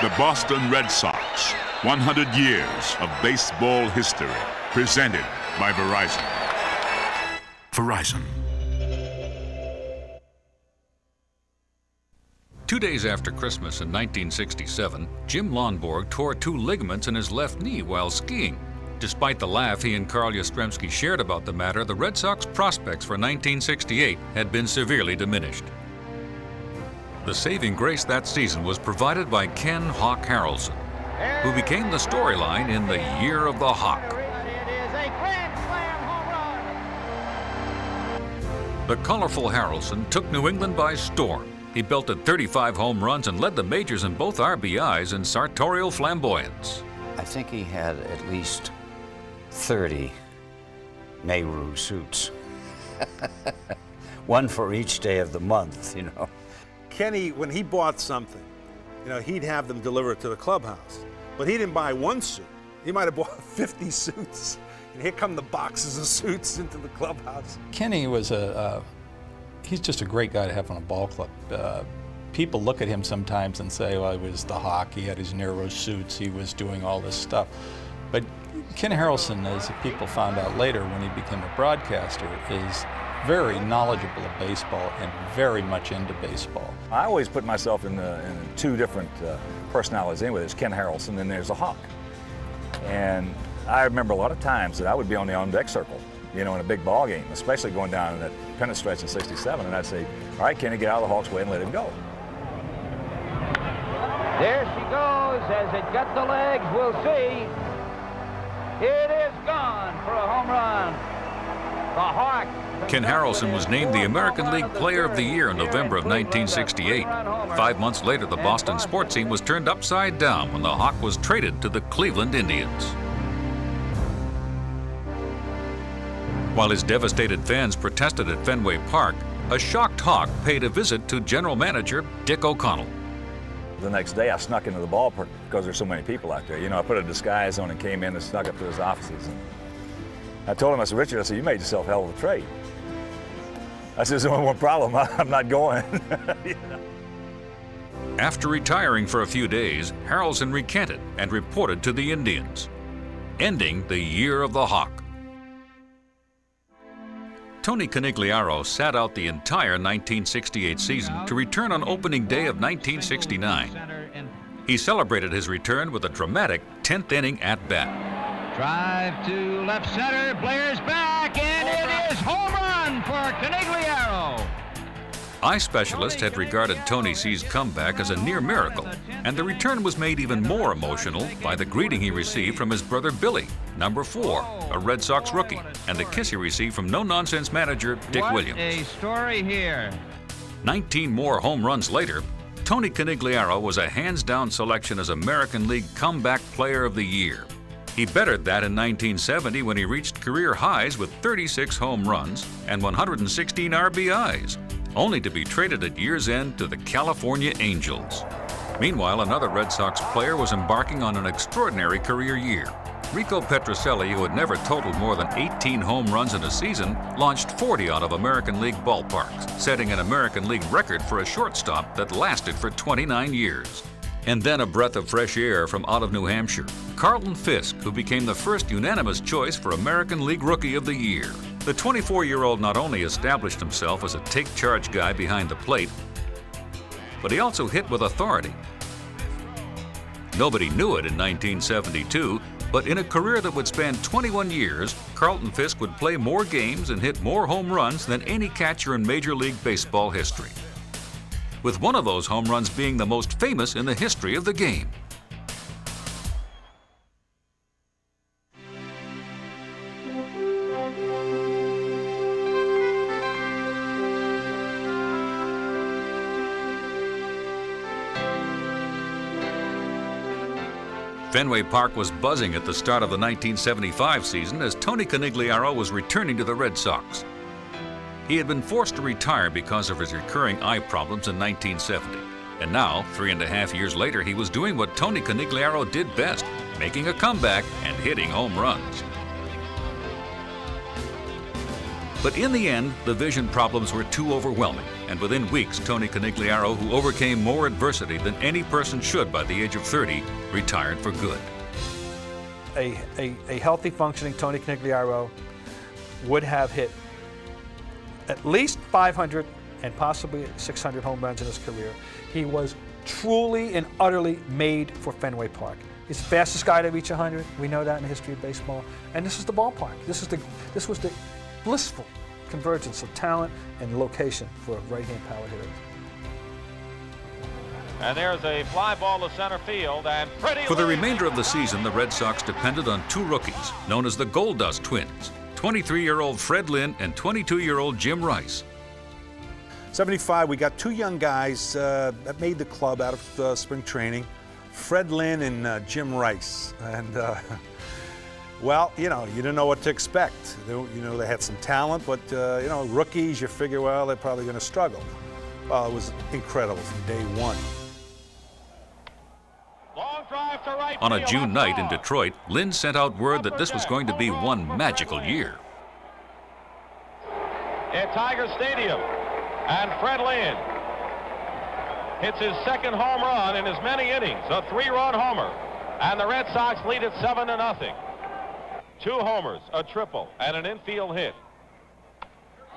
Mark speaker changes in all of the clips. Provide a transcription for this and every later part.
Speaker 1: The Boston Red Sox, 100 years of baseball history, presented by Verizon. Verizon.
Speaker 2: 2 days after Christmas in 1967, Jim Lonborg tore 2 ligaments in his left knee while skiing. Despite the laugh he and Carl Yastrzemski shared about the matter, the Red Sox prospects for 1968 had been severely diminished. The saving grace that season was provided by Ken "Hawk" Harrelson, who became the storyline in the Year of the Hawk. The colorful Harrelson took New England by storm. He belted 35 home runs and led the majors in both RBIs and sartorial flamboyance.
Speaker 3: I think he had at least 30 Nehru suits. One for each day of the month, you know.
Speaker 4: Kenny, when he bought something, he'd have them deliver it to the clubhouse. But he didn't buy one suit. He might have bought 50 suits. And here come the boxes of suits into the clubhouse.
Speaker 5: Kenny was he's just a great guy to have on a ball club. People look at him sometimes and say, well, he was the Hawk, he had his Nehru suits, he was doing all this stuff. But Ken Harrelson, as people found out later when he became a broadcaster, is very knowledgeable of baseball and very much into baseball.
Speaker 6: I always put myself in 2 different personalities anyway. There's Ken Harrelson and there's a Hawk. And I remember a lot of times that I would be on the on-deck circle, in a big ball game, especially going down in that pennant stretch in '67, and I'd say, all right, Kenny, get out of the Hawks' way and let him go.
Speaker 7: There she goes. Has it got the legs? We'll see. It is gone for a home run. The Hawk.
Speaker 2: Ken Harrelson was named the American League Player of the Year in November of 1968. 5 months later, the Boston sports team was turned upside down when the Hawk was traded to the Cleveland Indians. While his devastated fans protested at Fenway Park, a shocked Hawk paid a visit to general manager Dick O'Connell.
Speaker 6: The next day, I snuck into the ballpark because there's so many people out there. I put a disguise on and came in and snuck up to his offices. And I told him, I said, Richard, you made yourself a hell of a trade. I said, there's only one problem, I'm not going.
Speaker 2: After retiring for a few days, Harrelson recanted and reported to the Indians, ending the Year of the Hawk. Tony Conigliaro sat out the entire 1968 season to return on opening day of 1969. He celebrated his return with a dramatic 10th inning at-bat.
Speaker 7: Drive to left center, Blair's back, and it is home run for Conigliaro.
Speaker 2: Eye specialists had regarded Tony C's comeback as a near miracle, and the return was made even more emotional by the greeting he received from his brother Billy, number 4, a Red Sox rookie, and the kiss he received from no-nonsense manager Dick Williams.
Speaker 7: What a story here.
Speaker 2: 19 more home runs later, Tony Conigliaro was a hands-down selection as American League Comeback Player of the Year. He bettered that in 1970 when he reached career highs with 36 home runs and 116 RBIs, only to be traded at year's end to the California Angels. Meanwhile, another Red Sox player was embarking on an extraordinary career year. Rico Petrocelli, who had never totaled more than 18 home runs in a season, launched 40 out of American League ballparks, setting an American League record for a shortstop that lasted for 29 years. And then a breath of fresh air from out of New Hampshire, Carlton Fisk, who became the first unanimous choice for American League Rookie of the Year. The 24-year-old not only established himself as a take-charge guy behind the plate, but he also hit with authority. Nobody knew it in 1972, but in a career that would span 21 years, Carlton Fisk would play more games and hit more home runs than any catcher in Major League Baseball history, with one of those home runs being the most famous in the history of the game. Fenway Park was buzzing at the start of the 1975 season as Tony Conigliaro was returning to the Red Sox. He had been forced to retire because of his recurring eye problems in 1970. And now, 3.5 years later, he was doing what Tony Conigliaro did best, making a comeback and hitting home runs. But in the end, the vision problems were too overwhelming, and within weeks, Tony Conigliaro, who overcame more adversity than any person should by the age of 30, retired for good.
Speaker 8: A healthy, functioning Tony Conigliaro would have hit at least 500 and possibly 600 home runs in his career. He was truly and utterly made for Fenway Park. He's the fastest guy to reach 100. We know that in the history of baseball. And this is the ballpark. This was the blissful convergence of talent and location for a right-hand power hitter.
Speaker 7: And there's a fly ball to center field, and
Speaker 2: For the remainder of the season, the Red Sox depended on two rookies, known as the Gold Dust Twins, 23-year-old Fred Lynn and 22-year-old Jim Rice.
Speaker 4: 75, we got two young guys that made the club out of spring training, Fred Lynn and Jim Rice. And, well, you didn't know what to expect. They had some talent, but, rookies, you figure, well, they're probably going to struggle. Well, it was incredible from day one.
Speaker 2: On a June night in Detroit, Lynn sent out word that this was going to be one magical year.
Speaker 7: At Tiger Stadium, and Fred Lynn hits his second home run in as many innings, a 3-run homer, and the Red Sox lead it 7-0. 2 homers, a triple, and an infield hit.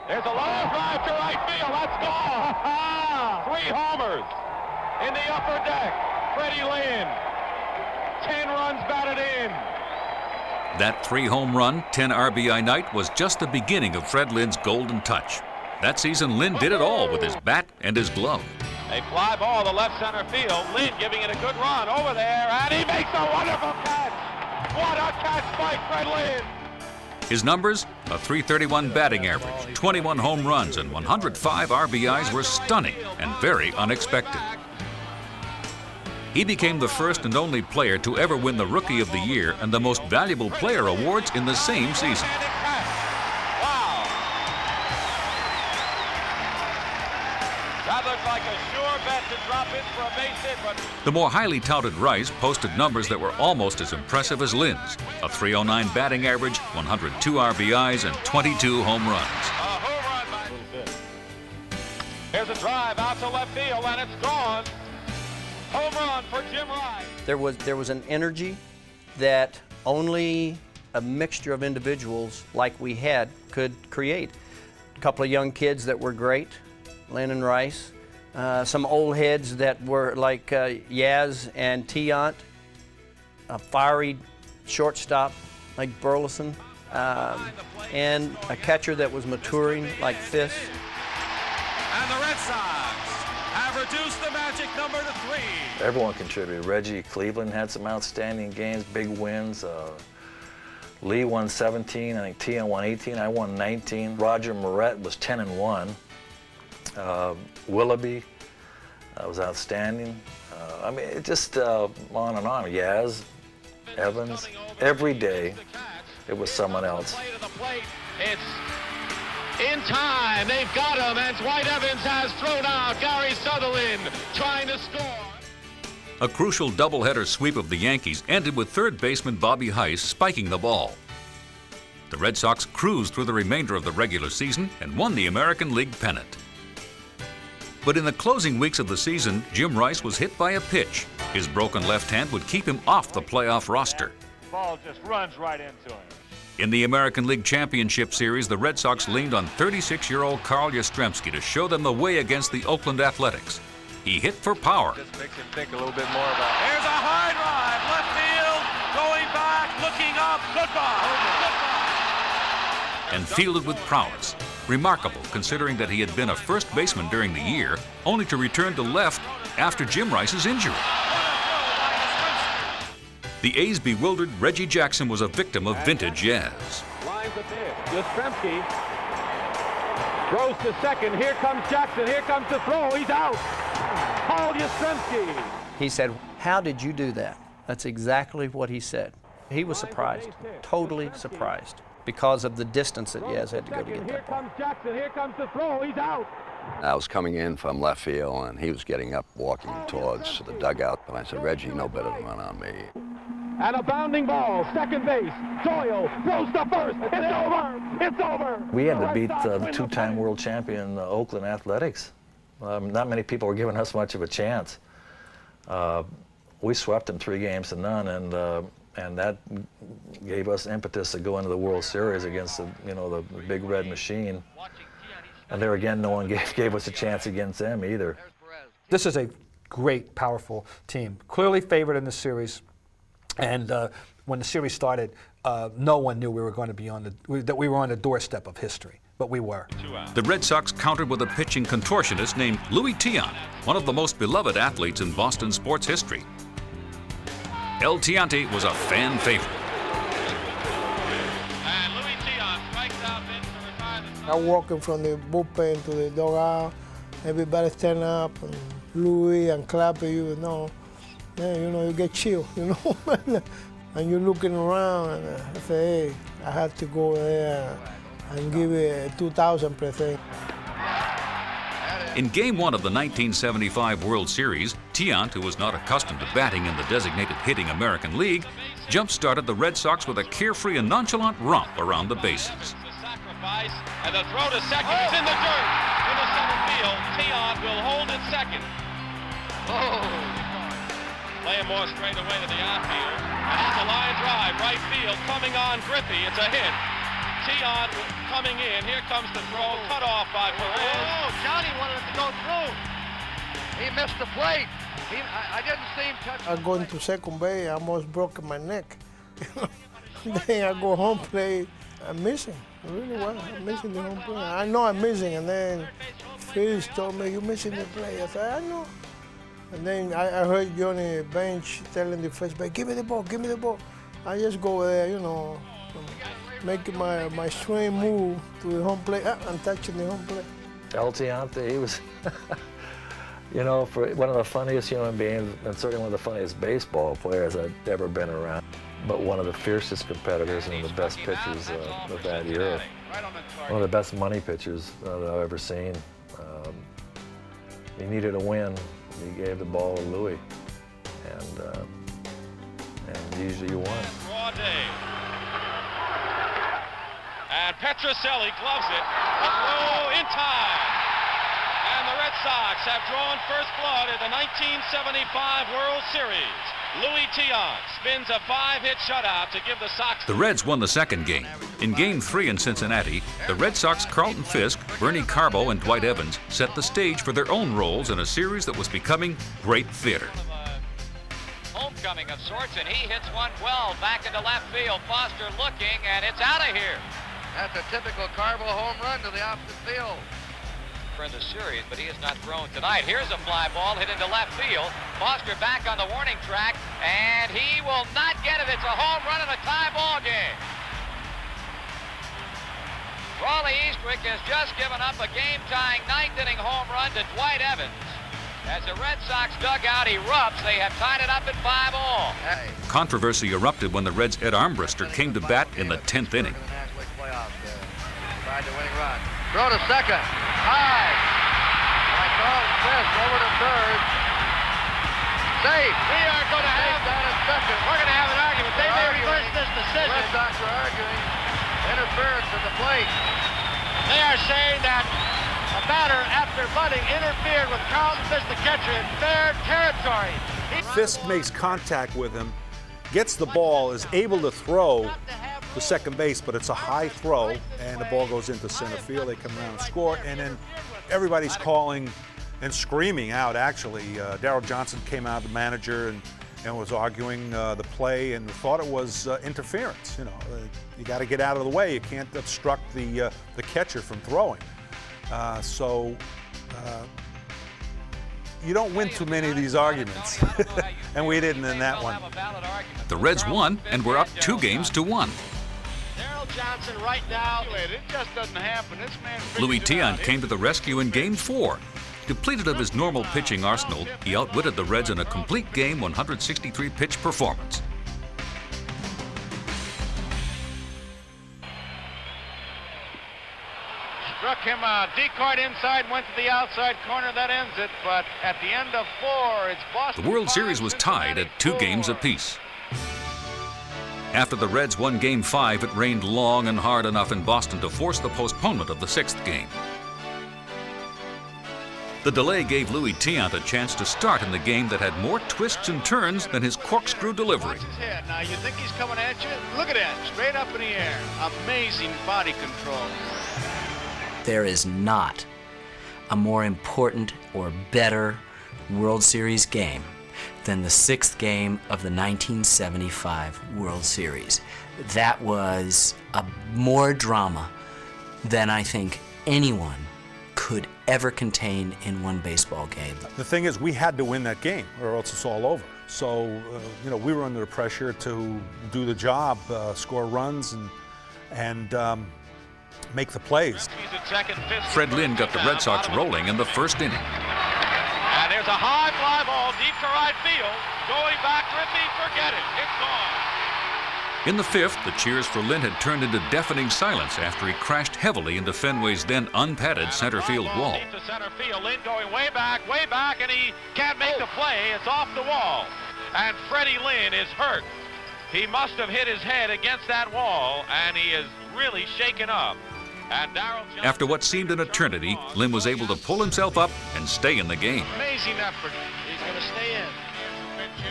Speaker 7: There's a long drive to right field. That's gone. 3 homers in the upper deck. Freddie Lynn, 10 runs batted in.
Speaker 2: That 3-home run, 10 RBI night was just the beginning of Fred Lynn's golden touch. That season, Lynn did it all with his bat and his glove.
Speaker 7: A fly ball to left center field. Lynn giving it a good run over there, and he makes a wonderful catch. What a catch by Fred Lynn.
Speaker 2: His numbers, a .331 batting average, 21 home runs, and 105 RBIs were stunning and very unexpected. He became the first and only player to ever win the Rookie of the Year and the Most Valuable Player awards in the same season.
Speaker 7: Wow. That looked like a sure bet to drop in for a base hit, but
Speaker 2: The more highly touted Rice posted numbers that were almost as impressive as Lynn's, a .309 batting average, 102 RBIs, and 22 home runs.
Speaker 7: a home run by a little bit. Here's a drive out to left field, and it's gone. Home run for Jim Rice.
Speaker 9: There was an energy that only a mixture of individuals like we had could create. A couple of young kids that were great, Lynn and Rice. Some old heads that were like Yaz and Tiant. A fiery shortstop like Burleson. And a catcher that was maturing like Fisk.
Speaker 7: And the Red Sox have reduced the magic number to 3.
Speaker 6: Everyone contributed. Reggie Cleveland had some outstanding games, big wins. Lee won 17, I think Tian won 18, I won 19. Roger Moret was 10-1. Willoughby was outstanding. I mean, it just on and on. Yaz, Evans, every day it was someone else.
Speaker 7: It's in time. They've got him, and Dwight Evans has thrown out Gary Sutherland trying to score.
Speaker 2: A crucial doubleheader sweep of the Yankees ended with third baseman Bobby Heiss spiking the ball. The Red Sox cruised through the remainder of the regular season and won the American League pennant. But in the closing weeks of the season, Jim Rice was hit by a pitch. His broken left hand would keep him off the playoff roster.
Speaker 7: The ball just runs right into him.
Speaker 2: In the American League Championship Series, the Red Sox leaned on 36-year-old Carl Yastrzemski to show them the way against the Oakland Athletics. He hit for power.
Speaker 7: Just makes him think a little bit more about it. Here's a high drive, left field, going back, looking up, goodbye.
Speaker 2: And fielded with prowess. Remarkable considering that he had been a first baseman during the year, only to return to left after Jim Rice's injury. The A's bewildered Reggie Jackson was a victim of vintage Yaz.
Speaker 7: Lines a pitch. Yastrzemski throws to second. Here comes Jackson. Here comes the throw. He's out. Paul Yastrzemski.
Speaker 9: He said, "How did you do that?" That's exactly what he said. He was surprised, totally surprised, because of the distance that Yaz had to go to get
Speaker 7: Here
Speaker 9: that ball.
Speaker 7: comes Jackson. Here comes the throw. He's out.
Speaker 10: I was coming in from left field, and he was getting up, walking towards the dugout. And I said, "Reggie, you know better than run on me."
Speaker 7: And a bounding ball, second base. Doyle throws to first. It's over. It's over.
Speaker 11: We had to beat the two-time world champion Oakland Athletics. Not many people were giving us much of a chance. We swept them 3-0, and that gave us impetus to go into the World Series against the Big Red Machine. And there again, no one gave us a chance against them either.
Speaker 8: This is a great, powerful team. Clearly favored in the series. And when the series started, no one knew we were going to be that we were on the doorstep of history, but we were.
Speaker 2: The Red Sox countered with a pitching contortionist named Louis Tiant, one of the most beloved athletes in Boston sports history. El Tiante was a fan favorite.
Speaker 7: And Louis Tiant strikes out Vince to retire the...
Speaker 12: I'm walking from the bullpen to the dugout. Everybody stand up, and Louis and clapping, man, you get chill, and you're looking around, and I say, hey, I had to go there and give it 2,000%.
Speaker 2: In Game 1 of the 1975 World Series, Tiant, who was not accustomed to batting in the designated hitting American League, jump-started the Red Sox with a carefree and nonchalant romp around the bases.
Speaker 7: And the throw to second is in the dirt. In the center field, Tiant will hold it second. Playing more straight away to the outfield. And it's a line drive, right field, coming on Griffey. It's a hit. Tiant coming in. Here comes the throw, cut off by Perez.
Speaker 13: Oh, Johnny wanted it to go through. He missed the plate. I didn't see him touch.
Speaker 12: I go into second base, I almost broke my neck. Then I go home play, I'm missing. Really well, I'm missing the home play. I know I'm missing, and then Phyllis told me, you're missing the play. I said, I know. And then I heard Johnny bench telling the first base, give me the ball, give me the ball. I just go there, making my swing move to the home plate, and touching the home plate.
Speaker 11: El Tiante, he was, for one of the funniest human beings, and certainly one of the funniest baseball players I've ever been around, but one of the fiercest competitors and the best pitchers of that era. One of the best money pitchers that I've ever seen. He needed a win. He gave the ball to Louis, and usually you won.
Speaker 7: Raw day. And Petrocelli gloves it. A throw in time. And the Red Sox have drawn first blood in the 1975 World Series. Louis Tiant spins a 5-hit shutout to give the Sox...
Speaker 2: The Reds won the second game. In Game 3 in Cincinnati, the Red Sox' Carlton Fisk, Bernie Carbo, and Dwight Evans set the stage for their own roles in a series that was becoming great theater.
Speaker 13: Homecoming of sorts, and he hits one well back into left field. Foster looking, and it's out of here. That's a typical Carbo home run to the opposite field. For the series, but he has not thrown tonight. Here's a fly ball hit into left field. Foster back on the warning track, and he will not get it. It's a home run in a tie ball game. Raleigh Eastwick has just given up a game-tying ninth-inning home run to Dwight Evans. As the Red Sox dugout erupts, they have tied it up at 5-all.
Speaker 2: Controversy erupted when the Reds' Ed Armbruster came to bat in the 10th inning.
Speaker 13: Tried the winning run. Throw to second. High. By Carlton Fisk over to third. Safe. We are going to have down at second. We're going to have an argument. They may reverse this decision. Red Sox are arguing interference at the plate. They are saying that a batter, after bunting, interfered with Carlton Fisk, the catcher, in fair territory.
Speaker 4: Fisk makes contact with him, gets the ball, is able to throw to second base, but it's a high throw, and the ball goes into center field. They come around and score, and then everybody's calling and screaming out, actually. Darryl Johnson came out, the manager, and was arguing the play and thought it was interference. You got to get out of the way. You can't obstruct the catcher from throwing. You don't win too many of these arguments, and we didn't in that one.
Speaker 2: The Reds won and were up 2-1.
Speaker 13: Johnson right now. It just doesn't happen. This man.
Speaker 2: Louis Tiant came to the rescue in Game 4. Depleted of his normal pitching arsenal, he outwitted the Reds in a complete game 163-pitch performance.
Speaker 13: Struck him decoyed inside, went to the outside corner. That ends it. But at the end of 4, it's Boston.
Speaker 2: The World Series was tied at 2 games apiece. After the Reds won Game 5, it rained long and hard enough in Boston to force the postponement of the 6th game. The delay gave Louis Tiant a chance to start in the game that had more twists and turns than his corkscrew delivery.
Speaker 14: Watch his head. Now, you think he's coming at you? Look at that, straight up in the air. Amazing body control.
Speaker 15: There is not a more important or better World Series game than the 6th game of the 1975 World Series. That was a more drama than I think anyone could ever contain in one baseball game.
Speaker 4: The thing is, we had to win that game or else it's all over. So, you know, we were under the pressure to do the job, score runs and make the plays.
Speaker 2: Fred Lynn got the Red Sox rolling in the 1st inning.
Speaker 7: And there's a high fly ball deep to right field. Going back, Griffey, forget it. It's gone.
Speaker 2: In the 5th, the cheers for Lynn had turned into deafening silence after he crashed heavily into Fenway's then unpadded center field wall.
Speaker 7: Deep to center field. Lynn going way back, and he can't make the play. It's off the wall. And Freddie Lynn is hurt. He must have hit his head against that wall, and he is really shaken up.
Speaker 2: After what seemed an eternity, Lynn was able to pull himself up and stay in the game.
Speaker 14: Amazing effort. He's going to stay in.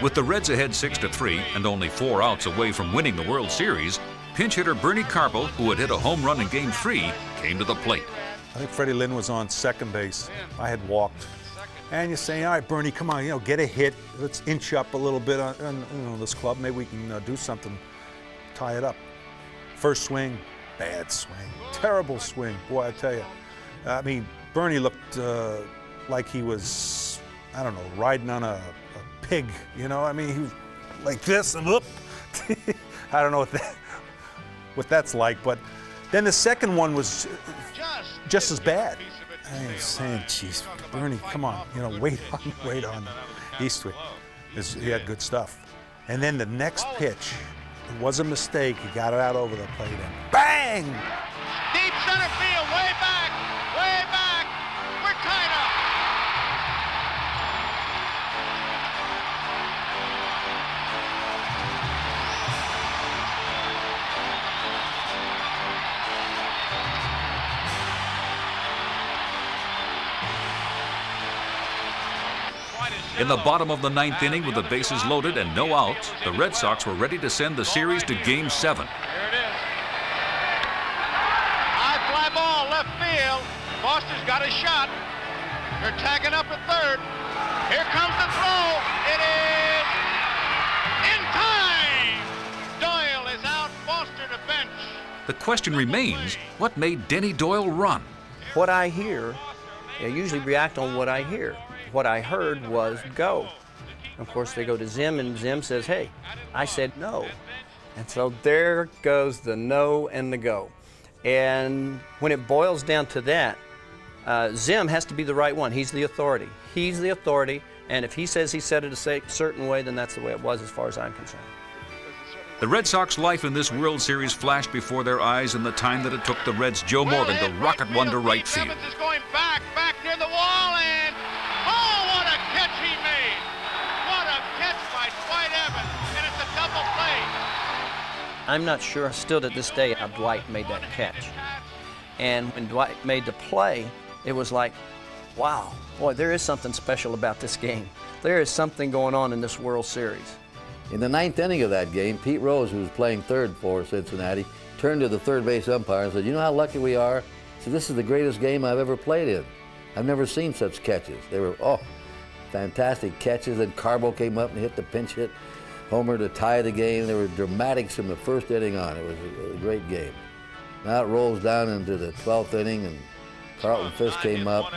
Speaker 2: With the Reds ahead 6-3 and only 4 outs away from winning the World Series, pinch hitter Bernie Carpel, who had hit a home run in Game 3, came to the plate.
Speaker 4: I think Freddie Lynn was on second base. I had walked. And you say, all right, Bernie, come on, you know, get a hit. Let's inch up a little bit on you know, this club. Maybe we can do something, tie it up. First swing, bad swing, terrible swing. Boy, I tell you. I mean, Bernie looked like he was, I don't know, riding on a pig, you know? I mean, he was like this and whoop. I don't know what that's like, but then the second one was just as bad. I was saying, geez, Bernie, come on, you know, wait on Eastwood. He had good stuff. And then the next pitch, it was a mistake. He got it out over the plate and bang!
Speaker 14: Deep center field, way back. We're tied up.
Speaker 2: In the bottom of the 9th inning with the bases loaded and no outs, the Red Sox were ready to send the series to Game 7.
Speaker 14: Here it is. High fly ball, left field. Foster's got a shot. They're tagging up at third. Here comes the throw. It is in time. Doyle is out. Foster to bench.
Speaker 2: The question remains, what made Denny Doyle run?
Speaker 9: What I hear, I usually react on what I hear. What I heard was go. Of course, they go to Zim, and Zim says, hey, I said no. And so there goes the no and the go. And when it boils down to that, Zim has to be the right one. He's the authority. He's the authority, and if he says he said it a certain way, then that's the way it was as far as I'm concerned.
Speaker 2: The Red Sox life in this World Series flashed before their eyes in the time that it took the Reds' Joe Morgan to rocket one to right field.
Speaker 14: Evans is going back near the wall, and oh, what a catch he made! What a catch by Dwight Evans, and it's a double play.
Speaker 9: I'm not sure still to this day how Dwight made that catch. And when Dwight made the play, it was like, wow, boy, there is something special about this game. There is something going on in this World Series.
Speaker 16: In the 9th inning of that game, Pete Rose, who was playing third for Cincinnati, turned to the third base umpire and said, you know how lucky we are? He said, this is the greatest game I've ever played in. I've never seen such catches. They were, fantastic catches. Then Carbo came up and hit the pinch hit homer to tie the game. There were dramatics from the first inning on. It was a great game. Now it rolls down into the 12th inning, and Carlton Fisk came up.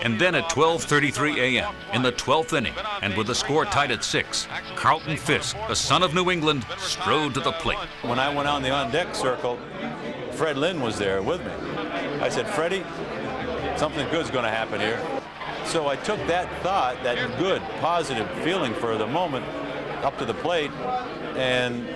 Speaker 2: And then at 12:33 a.m. in the 12th inning, and with the score tied at 6, Carlton Fisk, the son of New England, strode to the plate.
Speaker 17: When I went on the on-deck circle, Fred Lynn was there with me. I said, Freddie, something good's going to happen here. So I took that thought, that good, positive feeling for the moment, up to the plate, and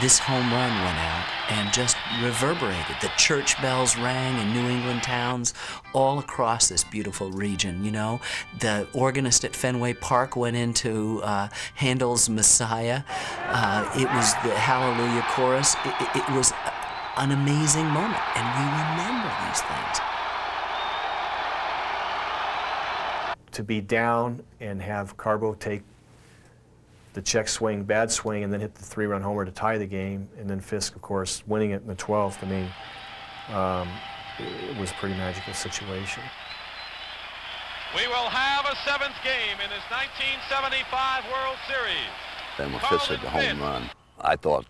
Speaker 15: this home run went out and just reverberated. The church bells rang in New England towns all across this beautiful region, you know. The organist at Fenway Park went into Handel's Messiah. It was the Hallelujah chorus. It was an amazing moment, and we remember these things.
Speaker 18: To be down and have Carbo take the check swing, bad swing, and then hit the 3-run homer to tie the game, and then Fisk, of course, winning it in the 12th. I mean, it was a pretty magical situation.
Speaker 7: We will have a 7th game in this 1975 World Series.
Speaker 10: Then when Fisk hit the home run, I thought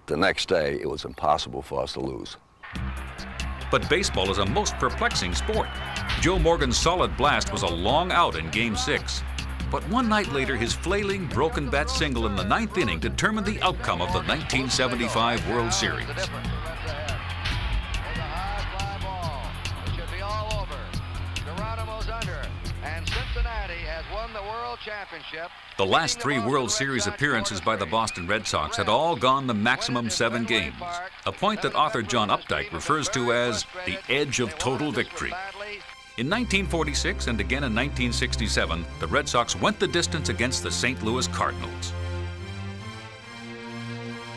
Speaker 10: the next day it was impossible for us to lose.
Speaker 2: But baseball is a most perplexing sport. Joe Morgan's solid blast was a long out in Game 6. But one night later, his flailing, broken bat single in the 9th inning determined the outcome of the 1975 World Series. The last 3 World Series appearances by the Boston Red Sox had all gone the maximum 7 games, a point that author John Updike refers to as the edge of total victory. In 1946 and again in 1967, the Red Sox went the distance against the St. Louis Cardinals.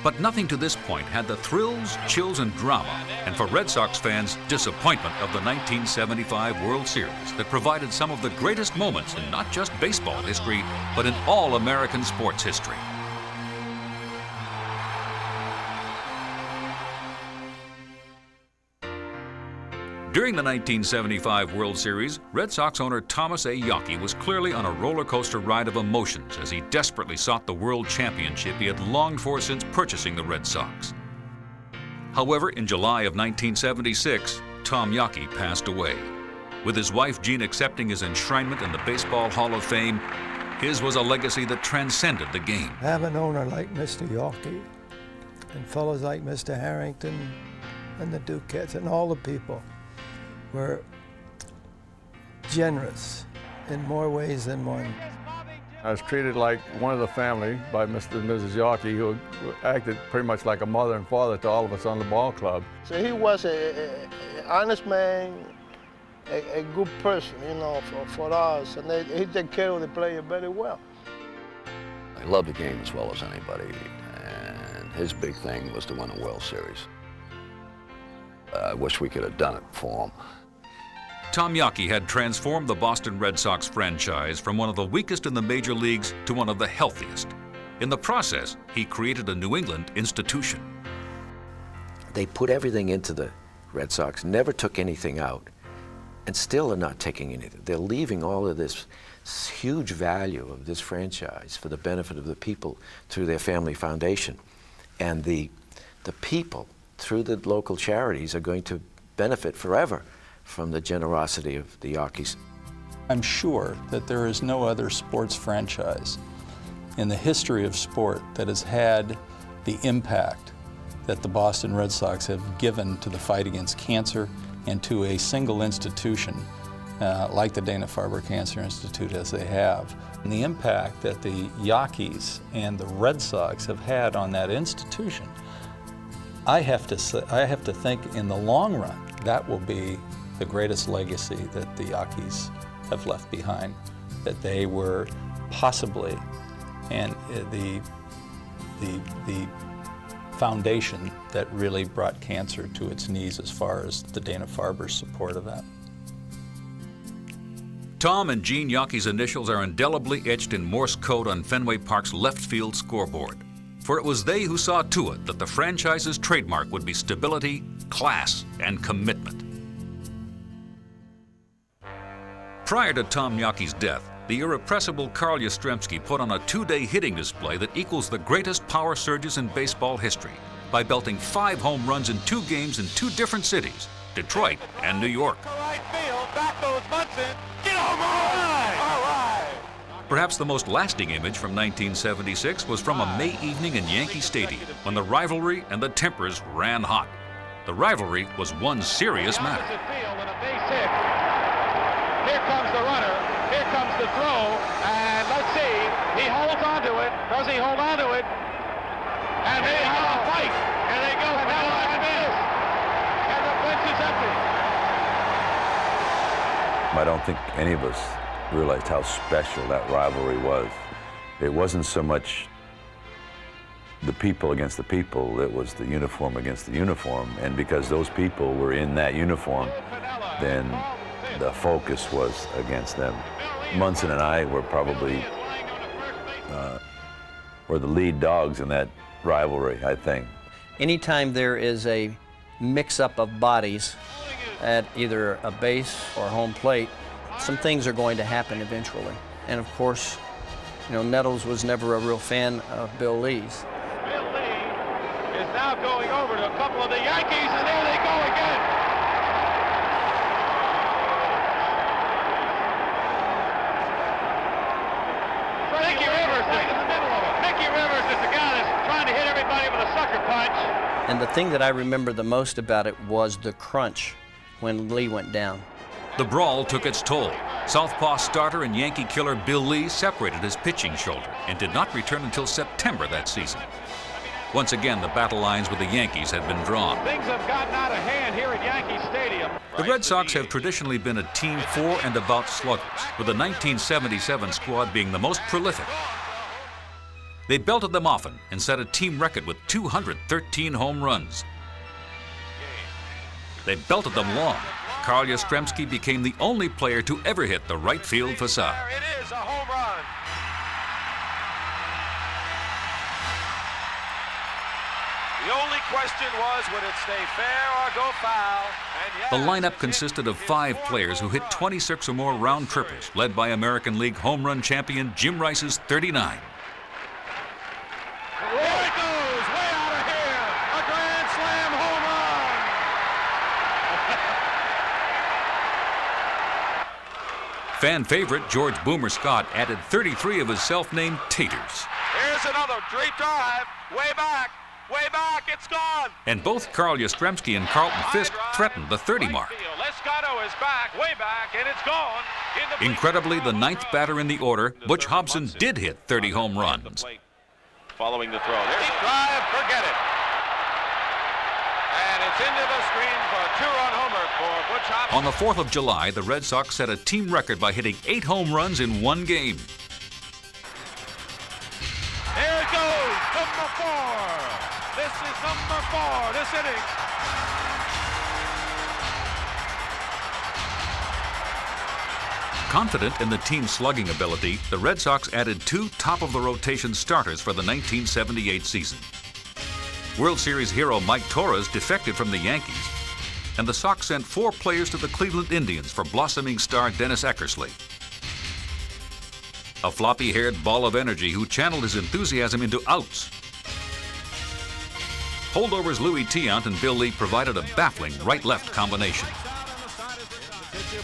Speaker 2: But nothing to this point had the thrills, chills, and drama, and for Red Sox fans, disappointment of the 1975 World Series that provided some of the greatest moments in not just baseball history, but in all American sports history. During the 1975 World Series, Red Sox owner Thomas A. Yawkey was clearly on a roller coaster ride of emotions as he desperately sought the world championship he had longed for since purchasing the Red Sox. However, in July of 1976, Tom Yawkey passed away. With his wife Jean accepting his enshrinement in the Baseball Hall of Fame, his was a legacy that transcended the game.
Speaker 12: Have an owner like Mr. Yawkey and fellows like Mr. Harrington and the Duquettes and all the people were generous in more ways than one.
Speaker 19: I was treated like one of the family by Mr. and Mrs. Yawkey, who acted pretty much like a mother and father to all of us on the ball club.
Speaker 12: So he was an honest man, a good person, you know, for us, and he took care of the player very well.
Speaker 10: I loved the game as well as anybody, and his big thing was to win a World Series. I wish we could have done it for him.
Speaker 2: Tom Yawkey had transformed the Boston Red Sox franchise from one of the weakest in the major leagues to one of the healthiest. In the process, he created a New England institution.
Speaker 20: They put everything into the Red Sox, never took anything out, and still are not taking anything. They're leaving all of this huge value of this franchise for the benefit of the people through their family foundation. And the people, through the local charities, are going to benefit forever from the generosity of the Yawkeys.
Speaker 5: I'm sure that there is no other sports franchise in the history of sport that has had the impact that the Boston Red Sox have given to the fight against cancer and to a single institution like the Dana-Farber Cancer Institute as they have. And the impact that the Yawkeys and the Red Sox have had on that institution, I have to think in the long run, that will be the greatest legacy that the Yawkeys have left behind, that they were possibly and the foundation that really brought cancer to its knees as far as the Dana-Farber's support of that.
Speaker 2: Tom and Jean Yawkey's initials are indelibly etched in Morse code on Fenway Park's left field scoreboard. For it was they who saw to it that the franchise's trademark would be stability, class, and commitment. Prior to Tom Yawkey's death, the irrepressible Carl Yastrzemski put on a 2-day hitting display that equals the greatest power surges in baseball history by belting 5 home runs in 2 games in 2 different cities, Detroit and New York.
Speaker 14: Right field, back goes Munson. Get home run! All right!
Speaker 2: Perhaps the most lasting image from 1976 was from a May evening in Yankee Stadium when the rivalry and the tempers ran hot. The rivalry was one serious matter.
Speaker 7: Here comes the runner, here comes the throw, and let's see, he holds on to it. Does he hold on to it? And they have a fight. And they go for and miss. And the bench is empty.
Speaker 21: I don't think any of us realized how special that rivalry was. It wasn't so much the people against the people, it was the uniform against the uniform. And because those people were in that uniform, then the focus was against them. Munson and I were probably were the lead dogs in that rivalry, I think.
Speaker 9: Anytime there is a mix-up of bodies at either a base or home plate, some things are going to happen eventually. And of course, you know, Nettles was never a real fan of Bill Lee's.
Speaker 7: Bill Lee is now going over to a couple of the Yankees, and there they go again. Mickey Rivers right in the middle of it. Mickey Rivers is the guy that's trying to hit everybody with a sucker punch.
Speaker 9: And the thing that I remember the most about it was the crunch when Lee went down.
Speaker 2: The brawl took its toll. Southpaw starter and Yankee killer Bill Lee separated his pitching shoulder and did not return until September that season. Once again, the battle lines with the Yankees had been drawn.
Speaker 7: Things have gotten out of hand here at Yankee Stadium.
Speaker 2: The Red Sox have traditionally been a team for and about sluggers, with the 1977 squad being the most prolific. They belted them often and set a team record with 213 home runs. They belted them long. Carl Yastrzemski became the only player to ever hit the right field facade.
Speaker 7: It is a home run. The only question was, would it stay fair or go foul?
Speaker 2: The lineup consisted of 5 players who hit 26 or more round trippers, led by American League home run champion Jim Rice's 39.
Speaker 7: There it goes, way out of here. A grand slam home run.
Speaker 2: Fan favorite George Boomer Scott added 33 of his self-named taters.
Speaker 7: Here's another great drive, way back, it's gone.
Speaker 2: And both Carl Yastrzemski and Carlton Fisk threatened the 30 mark.
Speaker 7: Lescotto is back, way back, and it's gone.
Speaker 2: Incredibly, the 9th batter in the order, Butch Hobson, did hit 30 home runs.
Speaker 7: Following the throw. There's a drive, forget it. And it's into the screen for a 2-run homer for Butch Hobson.
Speaker 2: On the 4th of July, the Red Sox set a team record by hitting 8 home runs in one game.
Speaker 7: There it goes, number 4. This is number 4 this inning.
Speaker 2: Confident in the team's slugging ability, the Red Sox added 2 top-of-the-rotation starters for the 1978 season. World Series hero Mike Torres defected from the Yankees, and the Sox sent 4 players to the Cleveland Indians for blossoming star Dennis Eckersley. A floppy-haired ball of energy who channeled his enthusiasm into outs. Holdovers Louis Tiant and Bill Lee provided a baffling right-left combination.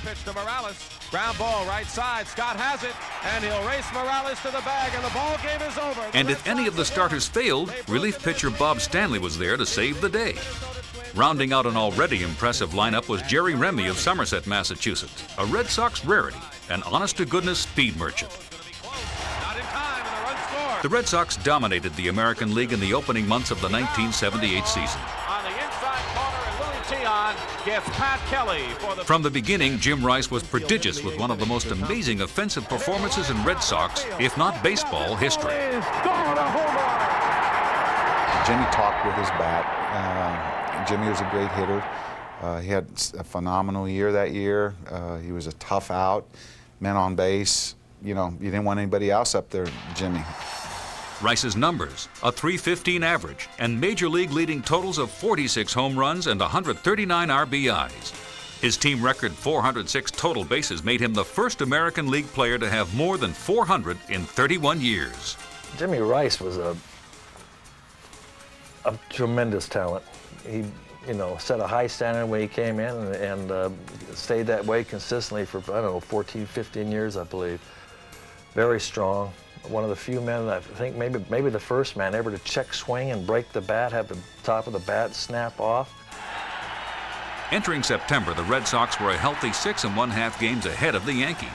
Speaker 7: Pitch to Morales. Ground ball right side. Scott has it, and he'll race Morales to the bag, and the ball game is over.
Speaker 2: And if any of the starters failed, relief pitcher Bob Stanley was there to save the day. Rounding out an already impressive lineup was Jerry Remy of Somerset, Massachusetts, a Red Sox rarity, an honest-to-goodness speed merchant. The Red Sox dominated the American League in the opening months of the 1978 season.
Speaker 7: On the inside corner, and Louis Tiant gets Pat Kelly for the...
Speaker 2: From the beginning, Jim Rice was prodigious with one of the most amazing offensive performances in Red Sox, if not baseball, history.
Speaker 22: Jimmy talked with his bat. Jimmy was a great hitter. He had a phenomenal year that year. He was a tough out, men on base. You know, you didn't want anybody else up there, Jimmy.
Speaker 2: Rice's numbers, a .315 average, and Major League leading totals of 46 home runs and 139 RBIs. His team record 406 total bases made him the first American League player to have more than 400 in 31 years.
Speaker 11: Jimmy Rice was a tremendous talent. He, you know, set a high standard when he came in and stayed that way consistently for, I don't know, 14, 15 years, I believe. Very strong. One of the few men, I think maybe the first man ever to check swing and break the bat, have the top of the bat snap off.
Speaker 2: Entering September, the Red Sox were a healthy 6 1/2 games ahead of the Yankees.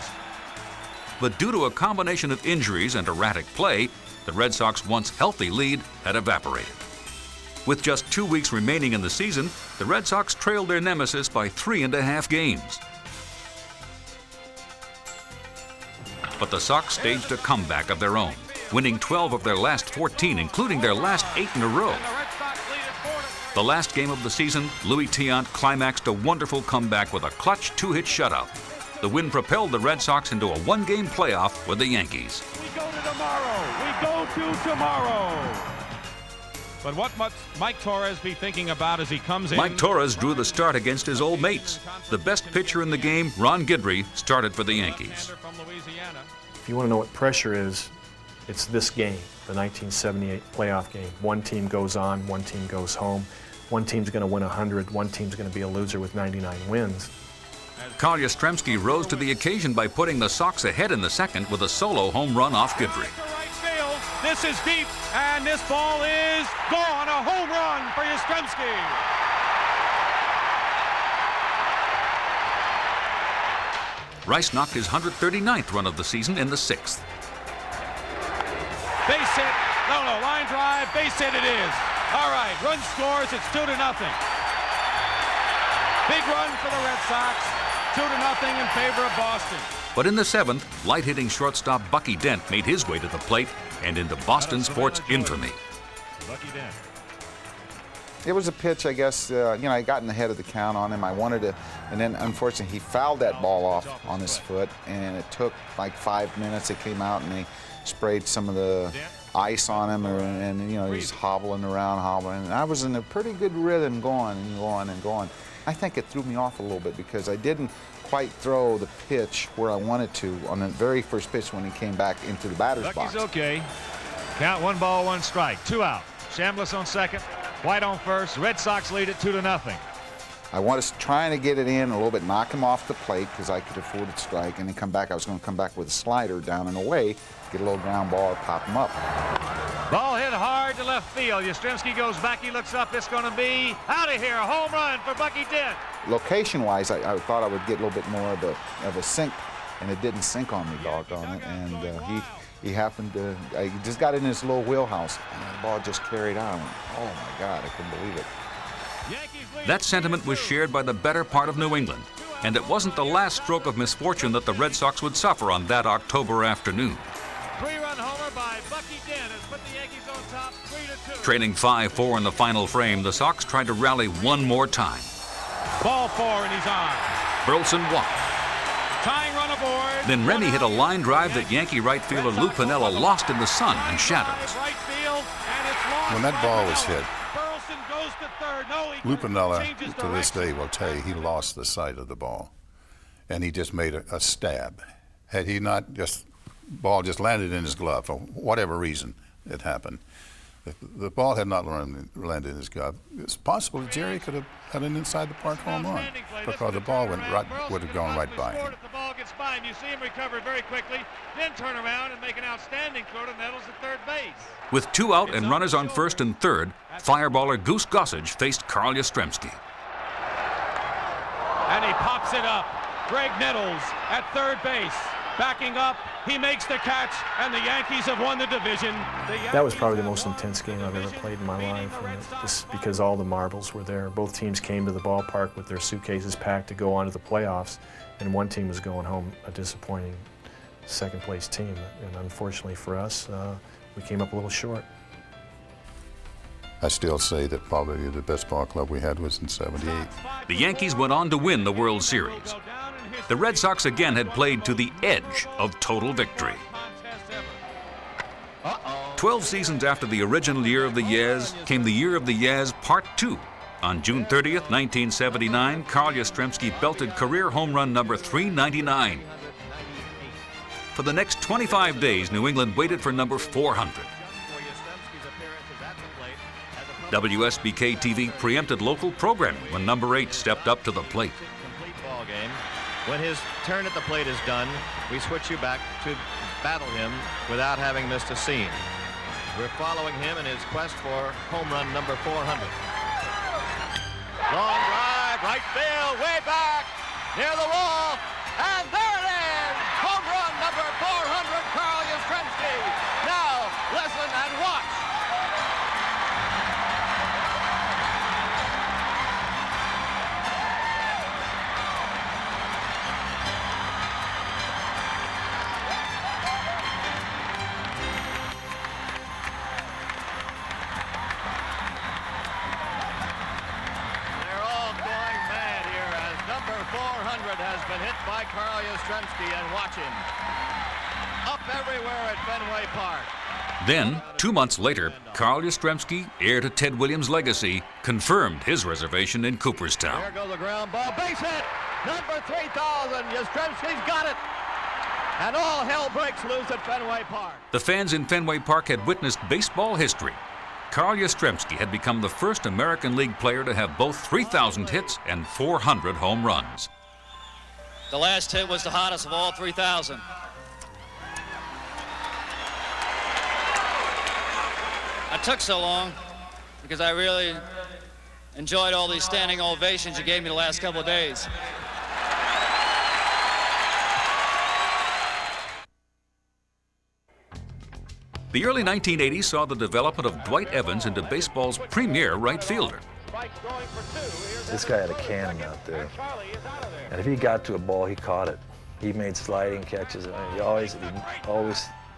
Speaker 2: But due to a combination of injuries and erratic play, the Red Sox once healthy lead had evaporated. With just 2 weeks remaining in the season, the Red Sox trailed their nemesis by 3.5 games. But the Sox staged a comeback of their own, winning 12 of their last 14, including their last 8 in a row. The last game of the season, Louis Tiant climaxed a wonderful comeback with a clutch 2-hit shutout. The win propelled the Red Sox into a one-game playoff with the Yankees.
Speaker 7: We go to tomorrow. We go to tomorrow. But what must Mike Torres be thinking about as he comes in?
Speaker 2: Mike Torres drew the start against his old mates. The best pitcher in the game, Ron Guidry, started for the Yankees.
Speaker 18: If you want to know what pressure is, it's this game, the 1978 playoff game. One team goes on, one team goes home. One team's going to win 100, one team's going to be a loser with 99 wins.
Speaker 2: Carl Yastrzemski rose to the occasion by putting the Sox ahead in the second with a solo home run off Guidry.
Speaker 7: This is deep, and this ball is gone. A home run for Yastrzemski.
Speaker 2: Rice knocked his 139th run of the season in the sixth.
Speaker 7: Base hit. No, line drive. Base hit it is. All right, run scores. It's 2-0. Big run for the Red Sox. 2-0 in favor of Boston.
Speaker 2: But in the seventh, light-hitting shortstop Bucky Dent made his way to the plate and into Boston sports infamy.
Speaker 7: Bucky Dent.
Speaker 22: It was a pitch, I guess, I got in the head of the count on him. I wanted to, and then unfortunately he fouled that ball off on his foot, and it took like 5 minutes. It came out and they sprayed some of the ice on him, and he's hobbling around, and I was in a pretty good rhythm going and going and going. I think it threw me off a little bit because I didn't quite throw the pitch where I wanted to on the very first pitch when he came back into the batter's box.
Speaker 7: Bucky's okay. Count 1 ball, 1 strike. 2 out. Chambliss on second. White on first. Red Sox lead it 2-0.
Speaker 22: I was trying to get it in a little bit, knock him off the plate because I could afford to strike, and then come back. I was going to come back with a slider down and away, get a little ground ball, pop him up.
Speaker 7: Ball hit hard to left field. Yastrzemski goes back. He looks up. It's going to be out of here. A home run for Bucky Dent.
Speaker 22: Location-wise, I thought I would get a little bit more of a sink, and it didn't sink on me, doggone it. And he happened to, he just got in his little wheelhouse, and the ball just carried on. Oh my God, I couldn't believe it.
Speaker 2: That sentiment was shared by the better part of New England, and it wasn't the last stroke of misfortune that the Red Sox would suffer on that October afternoon.
Speaker 7: 3-run homer by Bucky Dent has put the Yankees on top 3-2.
Speaker 2: Trailing 5-4 in the final frame, the Sox tried to rally one more time.
Speaker 7: Ball 4 and he's on.
Speaker 2: Burleson walked.
Speaker 7: Tying run aboard.
Speaker 2: Then Remy hit a line drive that Yankee right fielder Lou Piniella lost in the sun and shadows.
Speaker 1: When that ball was hit, Lou Piniella, to this day, will tell you he lost the sight of the ball, and he just made a stab. Had he not ball just landed in his glove for whatever reason it happened, if the ball had not landed in his glove, it's possible that Jerry could have had an inside the park home run because the ball would have gone right by him.
Speaker 7: The ball gets by him. You see him recover very quickly, then turn around and make an outstanding throw to Nettles at third base.
Speaker 2: With 2 out and runners on first and third, fireballer Goose Gossage faced Carl Yastrzemski.
Speaker 7: And he pops it up. Greg Nettles at third base. Backing up, he makes the catch, and the Yankees have won the division.
Speaker 18: That was probably the most intense game I've ever played in my life, just because all the marbles were there. Both teams came to the ballpark with their suitcases packed to go on to the playoffs, and one team was going home a disappointing second-place team. And unfortunately for us, we came up a little short.
Speaker 1: I still say that probably the best ball club we had was in '78.
Speaker 2: The Yankees went on to win the World Series. The Red Sox again had played to the edge of total victory. 12 seasons after the original year of the Yez came the year of the Yez Part 2. On June 30th, 1979, Carl Yastrzemski belted career home run number 399. For the next 25 days, New England waited for number 400. WSBK-TV preempted local programming when number 8 stepped up to the plate.
Speaker 3: Ball game. When his turn at the plate is done, we switch you back to battle him without having missed a scene. We're following him in his quest for home run number 400. Long drive, right field, way back, near the wall, and there it is! Home run number 400! been hit by Carl Yastrzemski, and watch him. Up everywhere at Fenway Park.
Speaker 2: Then, 2 months later, Carl Yastrzemski, heir to Ted Williams' legacy, confirmed his reservation in Cooperstown.
Speaker 3: There goes the ground ball. Base hit! Number 3,000. Yastrzemski's got it. And all hell breaks loose at Fenway Park.
Speaker 2: The fans in Fenway Park had witnessed baseball history. Carl Yastrzemski had become the first American League player to have both 3,000 hits and 400 home runs.
Speaker 6: The last hit was the hottest of all 3,000. I took so long because I really enjoyed all these standing ovations you gave me the last couple of days.
Speaker 2: The early 1980s saw the development of Dwight Evans into baseball's premier right fielder.
Speaker 11: This guy had a cannon out there, and if he got to a ball, he caught it. He made sliding catches. I mean, he always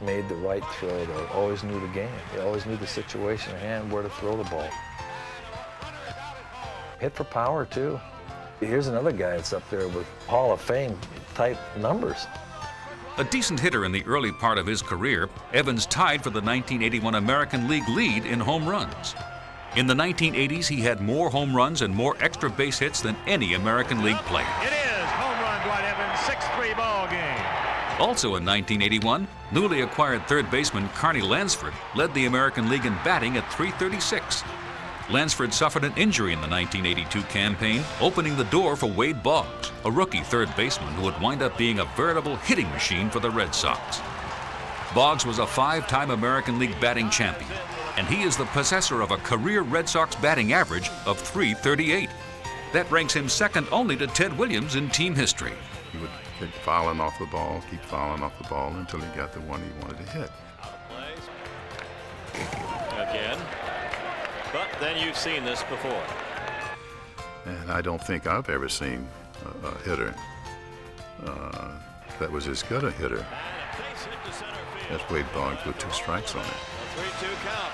Speaker 11: made the right throw. He always knew the game. He always knew the situation at hand, where to throw the ball. Hit for power, too. Here's another guy that's up there with Hall of Fame type numbers.
Speaker 2: A decent hitter in the early part of his career, Evans tied for the 1981 American League lead in home runs. In the 1980s, he had more home runs and more extra base hits than any American League player.
Speaker 14: It is home run, Dwight Evans, 6-3 ball game.
Speaker 2: Also in 1981, newly acquired third baseman Carney Lansford led the American League in batting at .336. Lansford suffered an injury in the 1982 campaign, opening the door for Wade Boggs, a rookie third baseman who would wind up being a veritable hitting machine for the Red Sox. Boggs was a 5-time American League batting champion, and he is the possessor of a career Red Sox batting average of .338. That ranks him second only to Ted Williams in team history.
Speaker 1: He would keep fouling off the ball, until he got the one he wanted to hit.
Speaker 3: Again. But then you've seen this before.
Speaker 1: And I don't think I've ever seen a hitter that was as good a hitter as Wade Boggs with 2 strikes on it.
Speaker 3: A 3-2 count.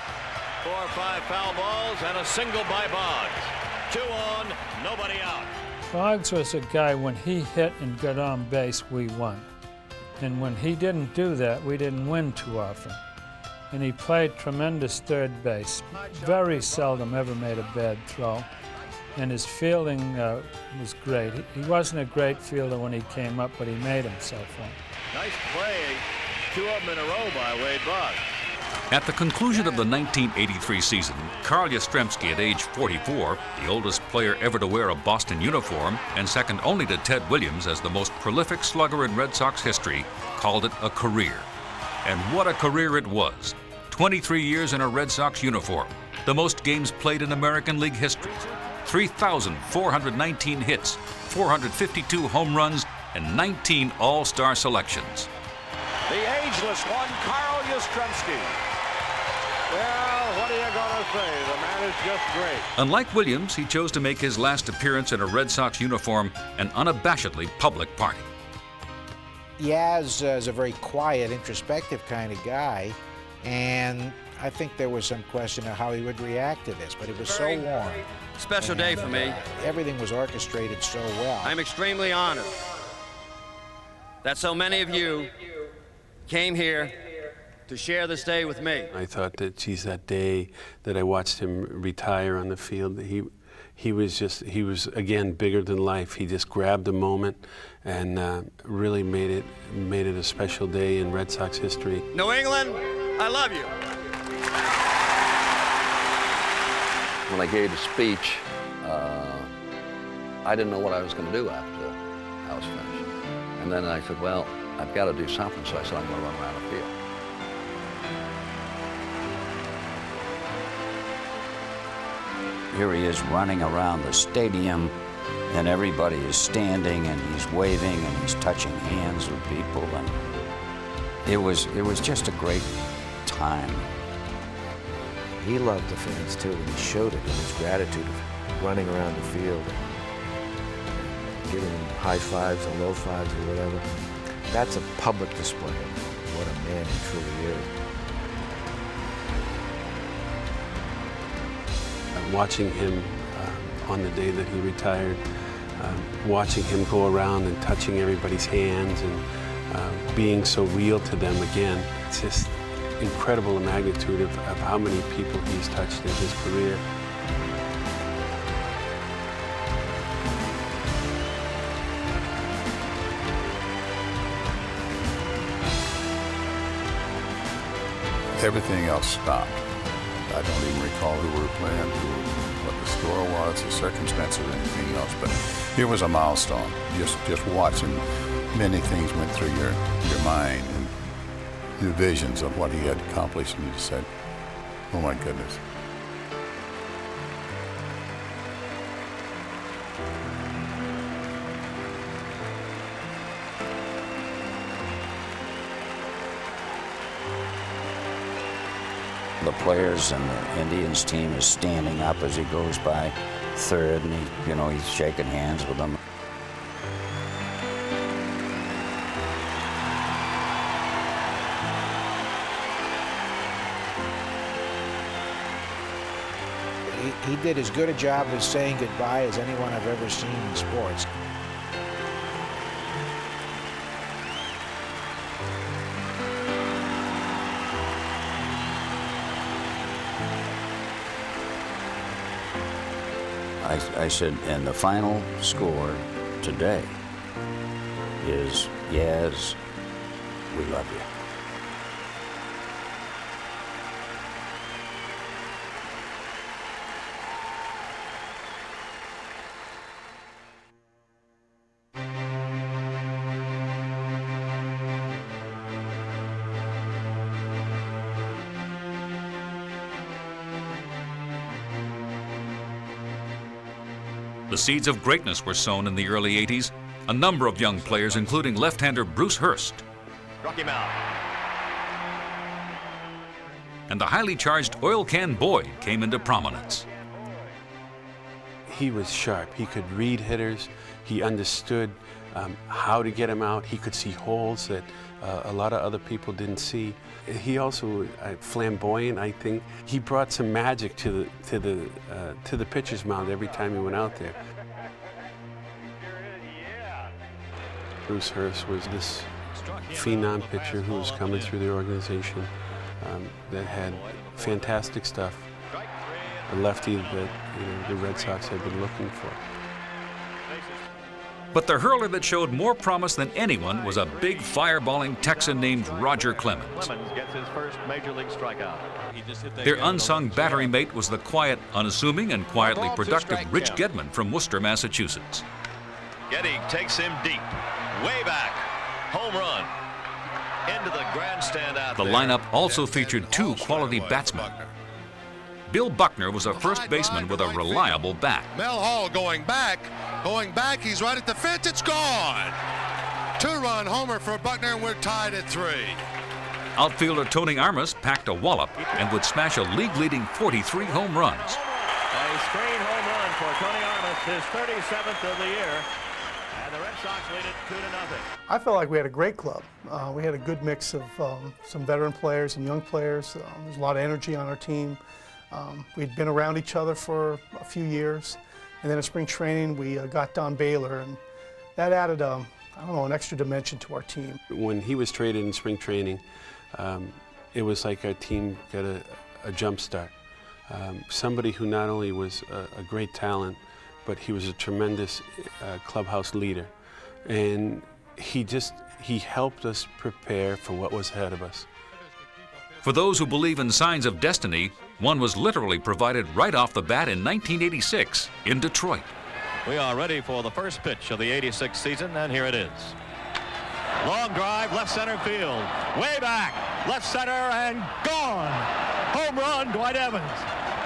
Speaker 3: 4 or 5 foul balls and a single by Boggs. 2 on, nobody out.
Speaker 8: Boggs was a guy, when he hit and got on base, we won. And when he didn't do that, we didn't win too often. And he played tremendous third base. Very seldom ever made a bad throw. And his fielding was great. He wasn't a great fielder when he came up, but he made himself one.
Speaker 3: Nice play. 2 of them in a row by Wade Boggs.
Speaker 2: At the conclusion of the 1983 season, Carl Yastrzemski, at age 44, the oldest player ever to wear a Boston uniform, and second only to Ted Williams as the most prolific slugger in Red Sox history, called it a career. And what a career it was. 23 years in a Red Sox uniform, the most games played in American League history, 3,419 hits, 452 home runs, and 19 All-Star selections.
Speaker 14: The ageless one, Carl Yastrzemski. Well, what are you going to say? The man is just great.
Speaker 2: Unlike Williams, he chose to make his last appearance in a Red Sox uniform an unabashedly public party.
Speaker 23: Yaz is a very quiet, introspective kind of guy, and I think there was some question of how he would react to this, but it was so warm.
Speaker 6: Special day for me.
Speaker 23: Everything was orchestrated so well.
Speaker 6: I'm extremely honored that so many of you came here to share this day with me.
Speaker 24: I thought that, geez, that day that I watched him retire on the field, he was again bigger than life. He just grabbed a moment and really made it a special day in Red Sox history.
Speaker 6: New England, I love you.
Speaker 10: When I gave the speech, I didn't know what I was going to do after I was finished. And then I said, well, I've got to do something, so I said, I'm going to run around the field.
Speaker 25: Here he is running around the stadium, and everybody is standing, and he's waving, and he's touching hands with people, and it was just a great time.
Speaker 26: He loved the fans too, and he showed it in his gratitude of running around the field and giving them high fives and low fives or whatever. That's a public display of what a man he truly is.
Speaker 24: Watching him on the day that he retired, watching him go around and touching everybody's hands and being so real to them again. It's just incredible the magnitude of how many people he's touched in his career.
Speaker 1: Everything else stopped. I don't even recall who we were playing, what the score was, the circumstances, or anything else. But it was a milestone. Just watching, many things went through your mind and the visions of what he had accomplished, and you just said, "Oh my goodness."
Speaker 25: The players and the Indians team is standing up as he goes by third, and he's shaking hands with them.
Speaker 23: He did as good a job of saying goodbye as anyone I've ever seen in sports.
Speaker 25: I said, and the final score today is, Yaz, we love you.
Speaker 2: The seeds of greatness were sown in the early 80s. A number of young players, including left-hander Bruce Hurst.
Speaker 3: Struck him out.
Speaker 2: And the highly charged oil can Boyd came into prominence.
Speaker 24: He was sharp. He could read hitters. He understood how to get him out. He could see holes that a lot of other people didn't see. He also flamboyant, I think. He brought some magic to the pitcher's mound every time he went out there. Bruce Hurst was this phenom pitcher who was coming through the organization that had fantastic stuff. A lefty that the Red Sox had been looking for.
Speaker 2: But the hurler that showed more promise than anyone was a big fireballing Texan named Roger Clemens.
Speaker 3: Clemens gets his first major league strikeout.
Speaker 2: Their unsung battery mate was the quiet, unassuming, and quietly productive Rich Gedman from Worcester, Massachusetts.
Speaker 3: Getty takes him deep, way back, home run, into the grandstand out
Speaker 2: The
Speaker 3: there.
Speaker 2: lineup also featured two quality batsmen. Bill Buckner was a first baseman with a reliable bat.
Speaker 4: Mel Hall going back, he's right at the fence, it's gone. Two-run homer for Buckner, and we're tied at 3.
Speaker 2: Outfielder Tony Armas packed a wallop and would smash a league-leading 43 home runs.
Speaker 3: A screen home run for Tony Armas, his 37th of the year. And the Red Sox lead it 2-0.
Speaker 13: I felt like we had a great club. We had a good mix of some veteran players and young players. There's a lot of energy on our team. We'd been around each other for a few years, and then in spring training we got Don Baylor, and that added an extra dimension to our team.
Speaker 24: When he was traded in spring training, it was like our team got a jump start. Somebody who not only was a great talent, but he was a tremendous clubhouse leader, and he helped us prepare for what was ahead of us.
Speaker 2: For those who believe in signs of destiny, one was literally provided right off the bat in 1986 in Detroit.
Speaker 3: We are ready for the first pitch of the 86 season, and here it is. Long drive, left center field, way back, left center, and gone. Home run, Dwight Evans.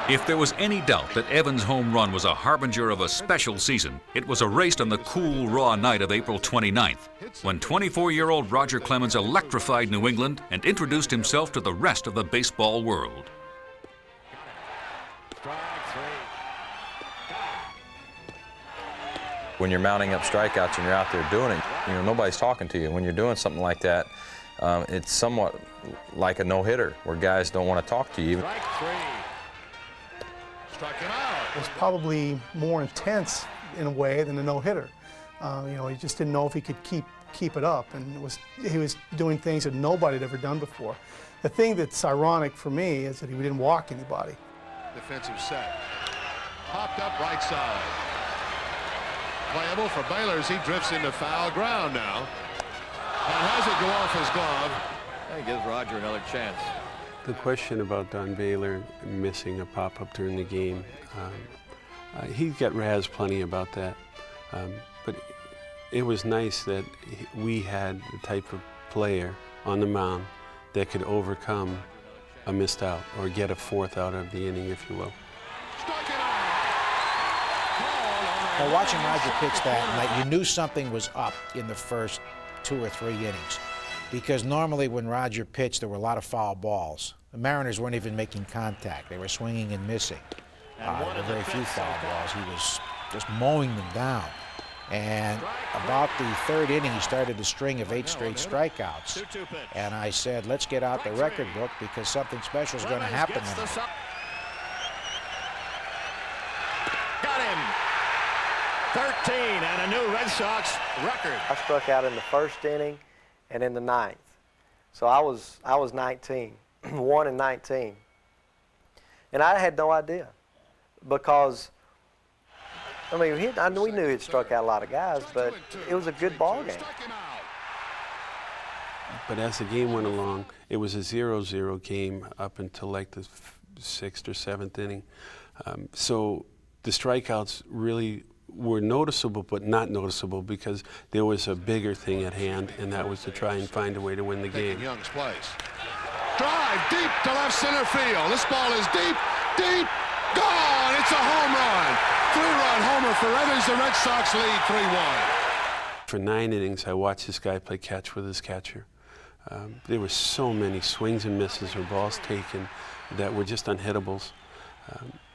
Speaker 2: If there was any doubt that Evans' home run was a harbinger of a special season, it was erased on the cool, raw night of April 29th, when 24-year-old Roger Clemens electrified New England and introduced himself to the rest of the baseball world.
Speaker 15: When you're mounting up strikeouts and you're out there doing it, nobody's talking to you. When you're doing something like that, it's somewhat like a no-hitter, where guys don't want to talk to you.
Speaker 3: Strike 3. Struck him out.
Speaker 13: It was probably more intense in a way than a no-hitter. You know, he just didn't know if he could keep it up, and he was doing things that nobody had ever done before. The thing that's ironic for me is that he didn't walk anybody.
Speaker 4: Defensive set. Popped up right side. Playable for Baylor as he drifts into foul ground now. And has it go off his glove.
Speaker 3: That gives Roger another chance.
Speaker 24: The question about Don Baylor missing a pop-up during the game, he got razzed plenty about that. But it was nice that we had the type of player on the mound that could overcome a missed out or get a fourth out of the inning, if you will.
Speaker 23: Now, watching Roger pitch that night, you knew something was up in the first 2 or 3 innings, because normally when Roger pitched, there were a lot of foul balls. The Mariners weren't even making contact. They were swinging and missing. There were very few foul balls. He was just mowing them down. And about the 3rd inning, he started a string of 8 straight strikeouts. And I said, let's get out the record book because something special is going to happen tonight.
Speaker 3: Got him. 13 and a new Red Sox record.
Speaker 5: I struck out in the 1st inning and in the 9th. So I was 19, 1 and 19. And I had no idea because, I mean, we knew he'd struck out a lot of guys, but it was a good ball game.
Speaker 24: But as the game went along, it was a 0-0 game up until like the 6th or 7th inning. So the strikeouts really were noticeable, but not noticeable because there was a bigger thing at hand, and that was to try and find a way to win the game.
Speaker 4: Young's place. Drive deep to left center field. This ball is deep, deep, gone. It's a home run. 3-run homer for Evans. The Red Sox lead 3-1.
Speaker 24: For 9 innings, I watched this guy play catch with his catcher. There were so many swings and misses or balls taken that were just unhittables.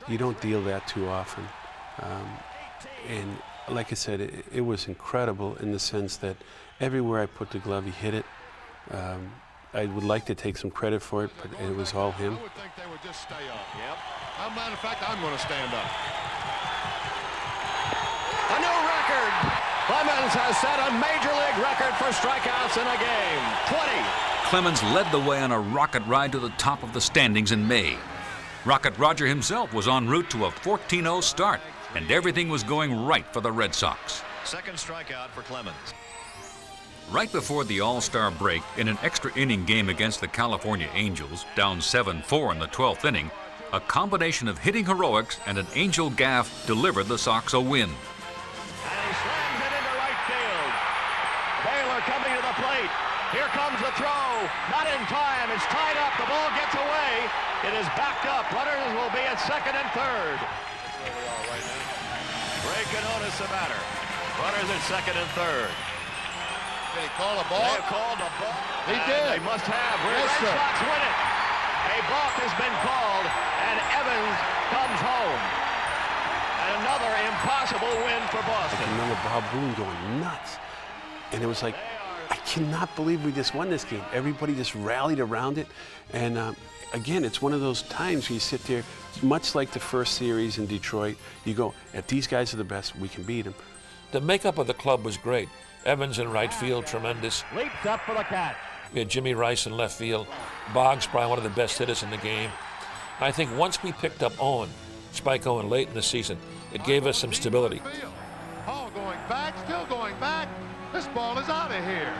Speaker 24: You don't deal that too often. And like I said, it was incredible in the sense that everywhere I put the glove, he hit it. I would like to take some credit for it, but it was all him.
Speaker 4: I would think they would just stay up. Yep. As a matter of fact, I'm going to stand up.
Speaker 3: A new record. Clemens has set a major league record for strikeouts in a game. 20.
Speaker 2: Clemens led the way on a rocket ride to the top of the standings in May. Rocket Roger himself was en route to a 14-0 start, and everything was going right for the Red Sox.
Speaker 3: Second strikeout for Clemens.
Speaker 2: Right before the All-Star break, in an extra inning game against the California Angels, down 7-4 in the 12th inning, a combination of hitting heroics and an Angel gaffe delivered the Sox a win.
Speaker 3: And he slams it into right field. Baylor coming to the plate. Here comes the throw. Not in time. It's tied up. The ball gets away. It is backed up. Runners will be at 2nd and 3rd. Ray Canonis the batter. Runners at 2nd and 3rd.
Speaker 4: Did he call a ball?
Speaker 3: They have called a ball.
Speaker 4: He did.
Speaker 3: They must have. Red
Speaker 4: Yes, sir.
Speaker 3: Sox win it. A balk has been called, and Evans comes home. And another impossible win for Boston.
Speaker 24: I remember Bob Boone going nuts. And it was like, I cannot believe we just won this game. Everybody just rallied around it. And again, it's one of those times where you sit there, much like the first series in Detroit, you go, if these guys are the best, we can beat them.
Speaker 12: The makeup of the club was great. Evans in right field, tremendous.
Speaker 3: Leaps up for the catch.
Speaker 12: We had Jimmy Rice in left field. Boggs, probably one of the best hitters in the game. I think once we picked up Spike Owen late in the season, it gave us some stability.
Speaker 4: Hall going back, still going back. This ball is out of here.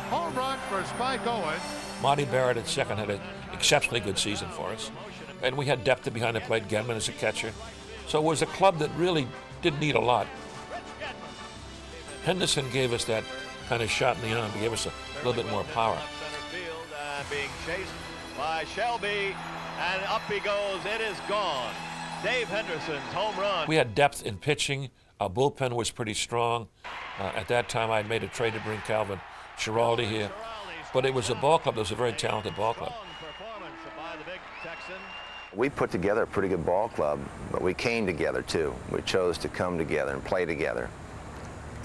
Speaker 4: Home run for Spike Owen.
Speaker 12: Marty Barrett at second had an exceptionally good season for us. And we had depth behind the plate, Gedman as a catcher. So it was a club that really didn't need a lot. Henderson gave us that kind of shot in the arm. He gave us a little bit more power.
Speaker 3: Being chased by Shelby, and up he goes. It is gone. Dave Henderson's home run.
Speaker 12: We had depth in pitching. Our bullpen was pretty strong. At that time, I had made a trade to bring Calvin Schiraldi here. But it was a ball club that was a very talented ball club.
Speaker 16: We put together a pretty good ball club, but we came together too. We chose to come together and play together.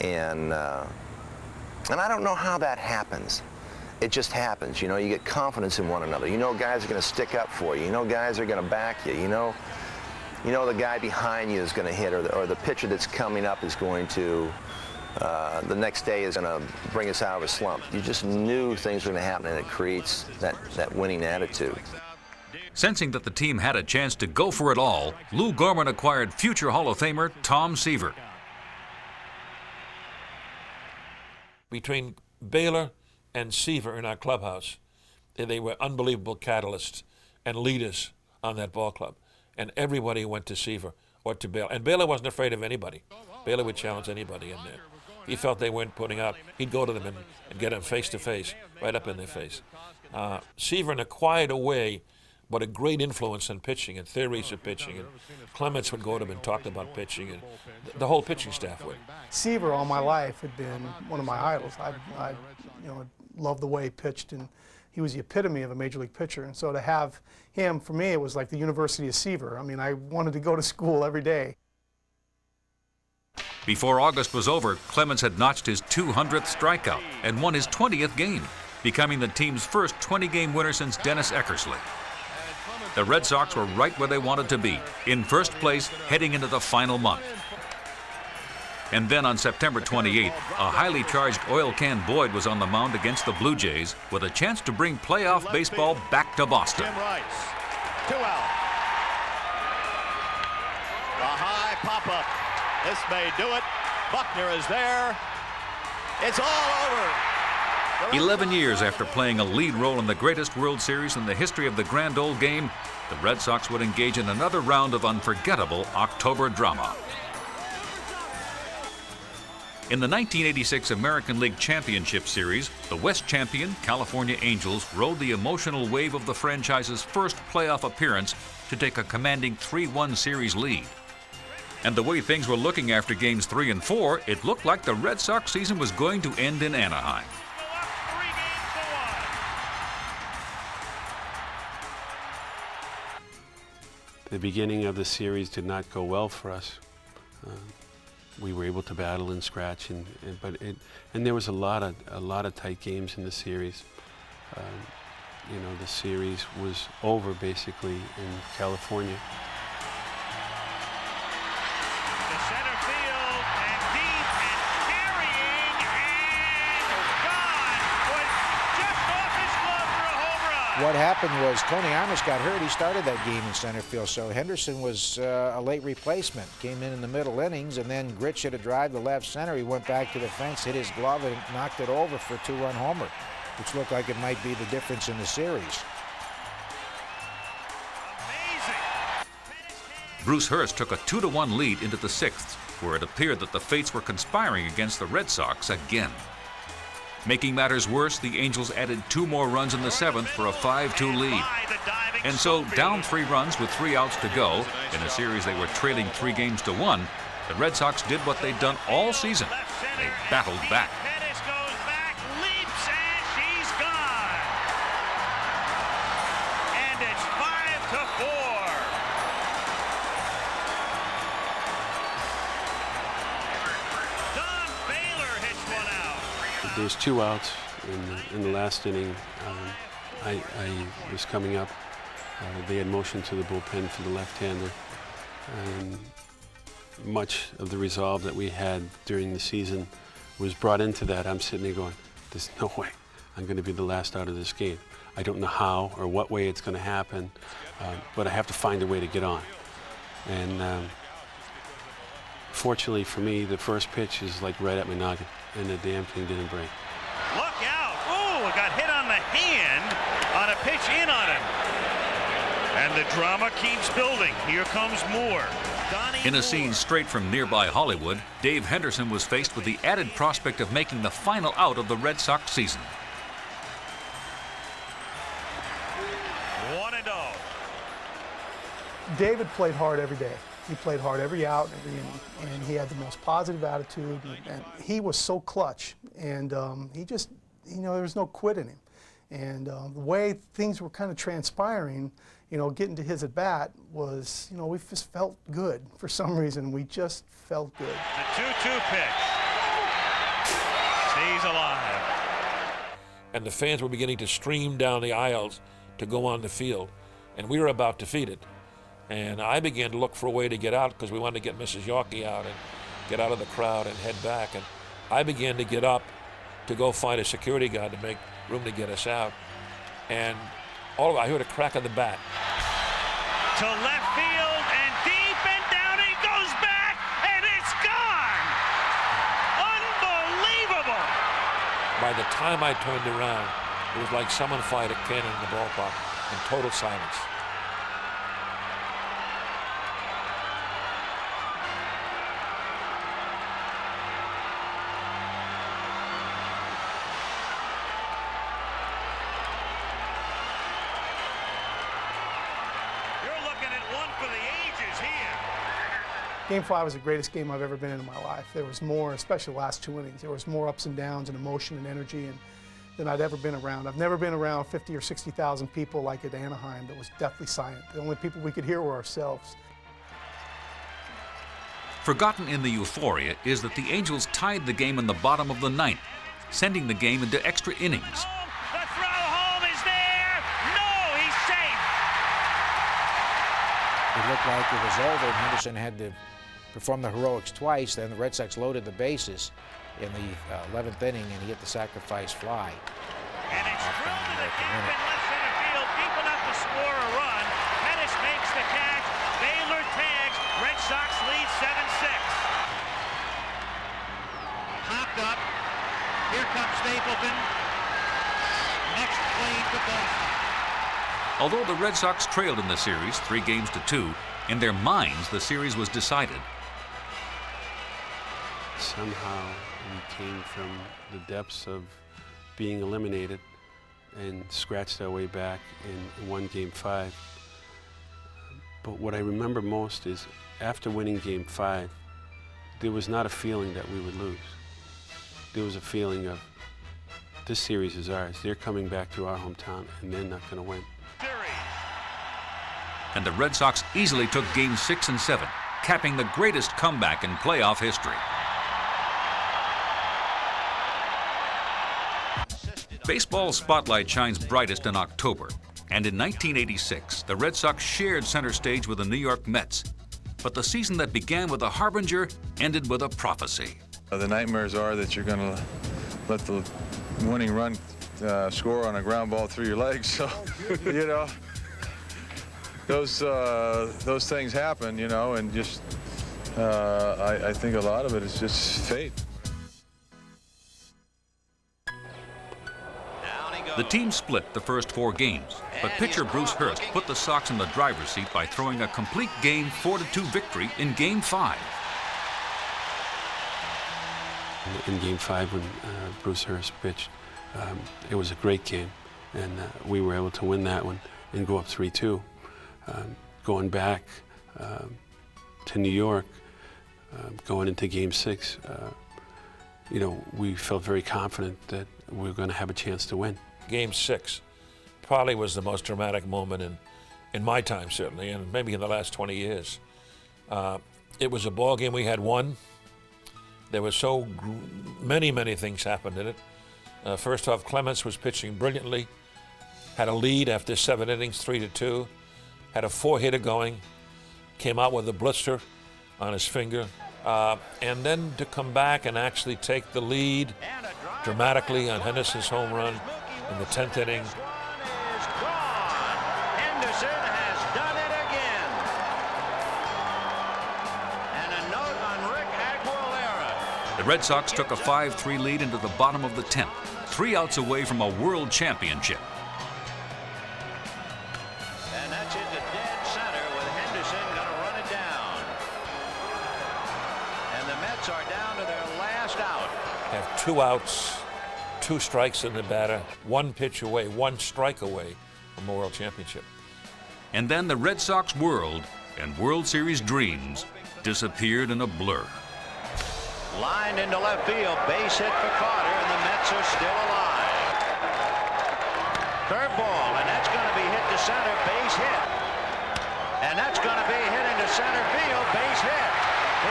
Speaker 16: And I don't know how that happens. It just happens. You know, you get confidence in one another. You know guys are going to stick up for you. You know guys are going to back you. You know, you know the guy behind you is going to hit, or the pitcher that's coming up is going to, the next day is going to bring us out of a slump. You just knew things were going to happen, and it creates that winning attitude.
Speaker 2: Sensing that the team had a chance to go for it all, Lou Gorman acquired future Hall of Famer Tom Seaver.
Speaker 12: Between Baylor and Seaver in our clubhouse, they were unbelievable catalysts and leaders on that ball club. And everybody went to Seaver or to Baylor. And Baylor wasn't afraid of anybody. Baylor would challenge anybody in there. He felt they weren't putting up. He'd go to them and get them face to face, right up in their face. Seaver, in a quiet way, but a great influence on pitching and theories of pitching. And Clements would go to him and talk about pitching, and the whole pitching staff would.
Speaker 13: Seaver all my life had been one of my idols. I loved the way he pitched, and he was the epitome of a major league pitcher. And so to have him, for me, it was like the University of Seaver. I mean, I wanted to go to school every day.
Speaker 2: Before August was over, Clemens had notched his 200th strikeout and won his 20th game, becoming the team's first 20-game winner since Dennis Eckersley. The Red Sox were right where they wanted to be, in first place heading into the final month. And then on September 28th, a highly charged oil can Boyd was on the mound against the Blue Jays with a chance to bring playoff baseball back to Boston.
Speaker 14: Jim Rice, 2 out. The high pop-up. This may do it. Buckner is there. It's all over.
Speaker 2: 11 years after playing a lead role in the greatest World Series in the history of the Grand Ole Game, the Red Sox would engage in another round of unforgettable October drama. In the 1986 American League Championship Series, the West champion California Angels rode the emotional wave of the franchise's first playoff appearance to take a commanding 3-1 series lead. And the way things were looking after games 3 and 4, it looked like the Red Sox season was going to end in Anaheim.
Speaker 24: The beginning of the series did not go well for us. We were able to battle and scratch, and there was a lot of tight games in the series. The series was over basically in California.
Speaker 14: The center field and deep and carrying and gone was just off his glove for a home run.
Speaker 23: What happened was Tony Amos got hurt. He started that game in center field, so Henderson was a late replacement. Came in the middle innings, and then Gritch hit a drive to left center. He went back to the fence, hit his glove, and knocked it over for a 2-run homer, which looked like it might be the difference in the series.
Speaker 2: Bruce Hurst took a 2-1 lead into the 6th, where it appeared that the fates were conspiring against the Red Sox again. Making matters worse, the Angels added 2 more runs in the 7th for a 5-2 lead. And so, down 3 runs with 3 outs to go, in a series they were trailing 3 games to 1, the Red Sox did what they'd done all season. They battled back.
Speaker 14: Pettis goes back, leaps, and she's gone. And it's 5-4. Don Baylor hits one out.
Speaker 24: There's 2 outs in the last inning. I was coming up. They had motioned to the bullpen for the left-hander. Much of the resolve that we had during the season was brought into that. I'm sitting there going, there's no way I'm going to be the last out of this game. I don't know how or what way it's going to happen, but I have to find a way to get on. And fortunately for me, the first pitch is like right at my noggin, and the damn thing didn't break.
Speaker 14: Look out. Oh, it got hit on the hand on a pitch in on him. And the drama keeps building. Here comes Moore.
Speaker 2: In a scene straight from nearby Hollywood, Dave Henderson was faced with the added prospect of making the final out of the Red Sox season.
Speaker 14: 1-0.
Speaker 13: David played hard every day. He played hard every out, every inning, and he had the most positive attitude, and he was so clutch. And he just, there was no quit in him. And the way things were kind of transpiring, getting to his at-bat was, we just felt good. For some reason, we just felt good.
Speaker 14: The 2-2 pitch. Stays alive.
Speaker 12: And the fans were beginning to stream down the aisles to go on the field. And we were about defeated. And I began to look for a way to get out because we wanted to get Mrs. Yorkie out and get out of the crowd and head back. And I began to get up to go find a security guard to make room to get us out. And I heard a crack of the bat.
Speaker 14: To left field and deep and down he goes back and it's gone. Unbelievable.
Speaker 12: By the time I turned around, it was like someone fired a cannon in the ballpark in total silence.
Speaker 13: Game 5 was the greatest game I've ever been in my life. There was more, especially the last 2 innings, there was more ups and downs and emotion and energy than I'd ever been around. I've never been around 50 or 60,000 people like at Anaheim that was deathly silent. The only people we could hear were ourselves.
Speaker 2: Forgotten in the euphoria is that the Angels tied the game in the bottom of the 9th, sending the game into extra innings.
Speaker 14: The throw home is there. No, he's safe.
Speaker 23: It looked like it was over, and Henderson had to perform the heroics twice. Then the Red Sox loaded the bases in the 11th inning, and he hit the sacrifice fly.
Speaker 14: And it's drilled to the gap in left center field, deep enough to score a run. Pettis makes the catch. Baylor tags. Red Sox lead 7-6.
Speaker 9: Popped up. Here comes Stapleton. Next plane to Boston.
Speaker 2: Although the Red Sox trailed in the series 3-2, in their minds the series was decided.
Speaker 24: Somehow we came from the depths of being eliminated and scratched our way back and won Game 5. But what I remember most is after winning Game 5, there was not a feeling that we would lose. There was a feeling of this series is ours. They're coming back to our hometown and they're not going to win.
Speaker 2: And the Red Sox easily took Games 6 and 7, capping the greatest comeback in playoff history. Baseball's spotlight shines brightest in October, and in 1986, the Red Sox shared center stage with the New York Mets. But the season that began with a harbinger ended with a prophecy.
Speaker 17: The nightmares are that you're going to let the winning run score on a ground ball through your legs. So, you know, those things happen, you know, and just I think a lot of it is just fate.
Speaker 2: The team split the first 4 games, but pitcher Bruce Hurst put the Sox in the driver's seat by throwing a complete game 4-2 victory in Game 5.
Speaker 24: In Game 5, when Bruce Hurst pitched, it was a great game, and we were able to win that one and go up 3-2. Going back to New York, going into Game 6, you know, we felt very confident that we were going to have a chance to win.
Speaker 12: Game 6 probably was the most dramatic moment in my time, certainly, and maybe in the last 20 years. It was a ball game we had won. There were so many things happened in it. First off, Clemens was pitching brilliantly, had a lead after 7 innings, 3-2, had a 4-hitter going, came out with a blister on his finger, and then to come back and actually take the lead dramatically on Henderson's home run in the 10th inning.
Speaker 14: Henderson has done it again. And a note on Rick Aguilera.
Speaker 2: The Red Sox took a 5-3 lead into the bottom of the 10th, 3 outs away from a world championship.
Speaker 14: And that's into dead center with Henderson going to run it down. And the Mets are down to their last out.
Speaker 12: Have 2 outs, 2 strikes in the batter, 1 pitch away, 1 strike away from a world championship.
Speaker 2: And then the Red Sox world and World Series dreams disappeared in a blur.
Speaker 14: Lined into left field, base hit for Carter, and the Mets are still alive. Curveball, and that's going to be hit to center, base hit. And that's going to be hit into center field, base hit.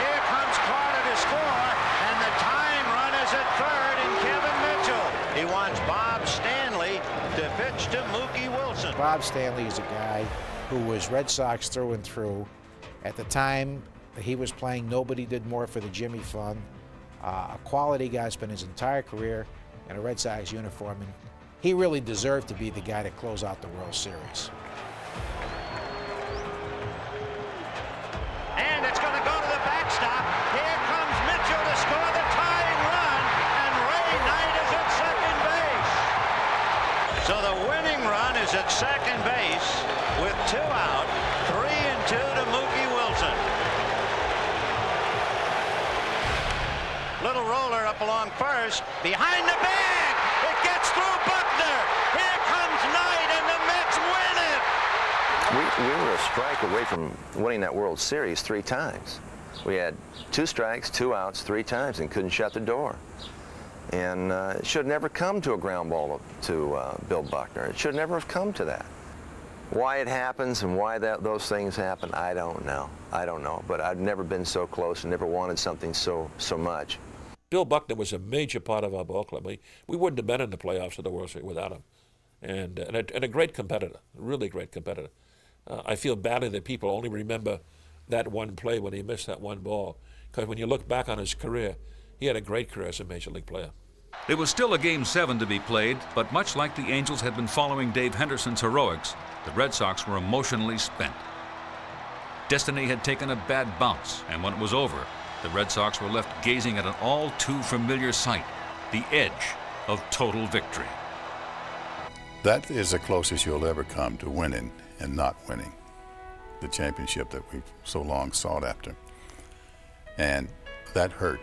Speaker 14: Here comes Carter to score, and the time run is at third, and Kevin Mitchell. He wants Bob Stanley to pitch to Mookie Wilson.
Speaker 23: Bob Stanley is a guy who was Red Sox through and through. At the time that he was playing, nobody did more for the Jimmy Fund. A quality guy, spent his entire career in a Red Sox uniform, and he really deserved to be the guy to close out the World Series.
Speaker 14: And it's going to go to the backstop. Here comes Mitchell to score the tying run, and Ray Knight is at second base. So the winning run is at second base with 2 out, 3-2 to Mookie Wilson. Little roller up along first, behind the bag. It gets through Buckner. Here comes Knight, and the Mets win it.
Speaker 16: We were a strike away from winning that World Series 3 times. We had 2 strikes, 2 outs 3 times and couldn't shut the door. And it should never come to a ground ball to Bill Buckner. It should never have come to that. Why it happens and why those things happen, I don't know. I don't know. But I've never been so close and never wanted something so much.
Speaker 12: Bill Buckner was a major part of our ball club. We wouldn't have been in the playoffs of the World Series without him. And a great competitor, really great competitor. I feel badly that people only remember that one play when he missed that one ball. Because when you look back on his career, he had a great career as a major league player.
Speaker 2: There was still a Game 7 to be played, but much like the Angels had been following Dave Henderson's heroics, the Red Sox were emotionally spent. Destiny had taken a bad bounce, and when it was over, the Red Sox were left gazing at an all too familiar sight, the edge of total victory.
Speaker 1: That is the closest you'll ever come to winning and not winning the championship that we've so long sought after. And that hurt.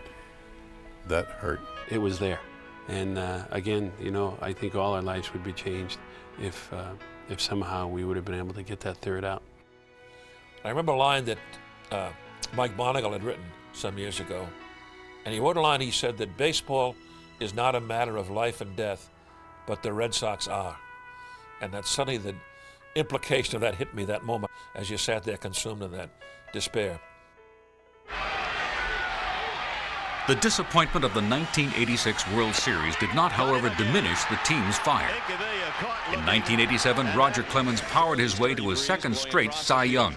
Speaker 1: That hurt.
Speaker 24: It was there. And again, you know, I think all our lives would be changed if somehow we would have been able to get that 3rd out.
Speaker 12: I remember a line that Mike Monagle had written some years ago. And he wrote a line, he said that baseball is not a matter of life and death, but the Red Sox are. And that suddenly the implication of that hit me that moment as you sat there consumed in that despair.
Speaker 2: The disappointment of the 1986 World Series did not, however, diminish the team's fire. In 1987, Roger Clemens powered his way to his 2nd straight Cy Young.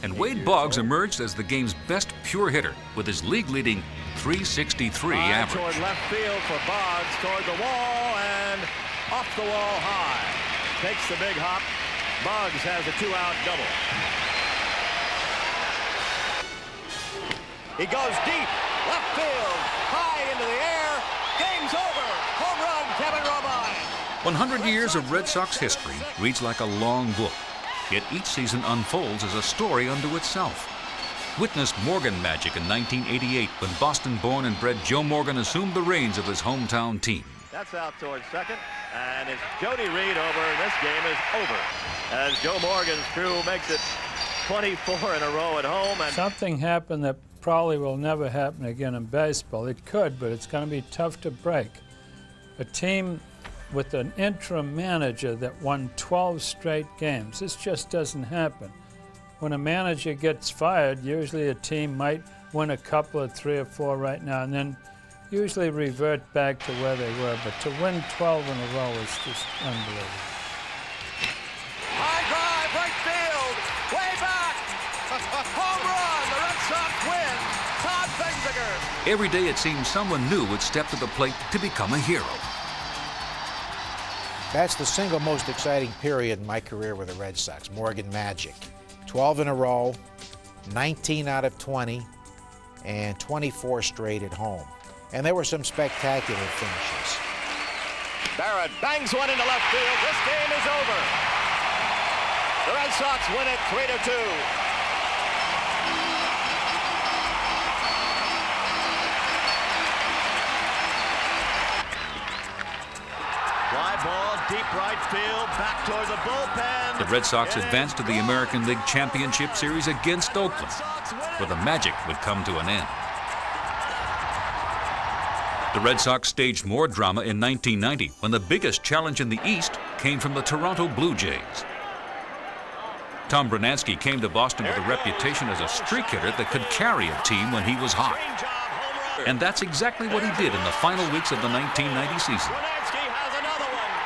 Speaker 2: And Wade Boggs emerged as the game's best pure hitter with his league-leading .363 average.
Speaker 3: Toward left field for Boggs, toward the wall, and off the wall high. Takes the big hop. Boggs has a 2-out double. He goes deep, left field, high into the air. Game's over. Home run, Kevin Romine.
Speaker 2: 100 years of Red Sox history reads like a long book, yet each season unfolds as a story unto itself. Witness Morgan magic in 1988 when Boston-born and bred Joe Morgan assumed the reins of his hometown team.
Speaker 3: That's out towards second, and it's Jody Reed over. This game is over as Joe Morgan's crew makes it 24 in a row at home. And
Speaker 8: something happened that probably will never happen again in baseball. It could, but it's going to be tough to break. A team with an interim manager that won 12 straight games. This just doesn't happen. When a manager gets fired, usually a team might win a couple of 3 or 4 right now and then usually revert back to where they were. But to win 12 in a row is just unbelievable.
Speaker 14: High drive, right field, way back. Home run, the Red Sox win. Todd Benziger.
Speaker 2: Every day it seemed someone new would step to the plate to become a hero.
Speaker 23: That's the single most exciting period in my career with the Red Sox, Morgan Magic. 12 in a row, 19 out of 20, and 24 straight at home. And there were some spectacular finishes.
Speaker 3: Barrett bangs one into left field. This game is over. The Red Sox win it 3-2. Fly ball, deep right field, back toward the bullpen.
Speaker 2: The Red Sox advanced to the American League Championship Series against Oakland, where the magic would come to an end. The Red Sox staged more drama in 1990 when the biggest challenge in the East came from the Toronto Blue Jays. Tom Brunansky came to Boston with a reputation as a streak hitter that could carry a team when he was hot. And that's exactly what he did in the final weeks of the 1990 season.
Speaker 3: Brunansky has another one.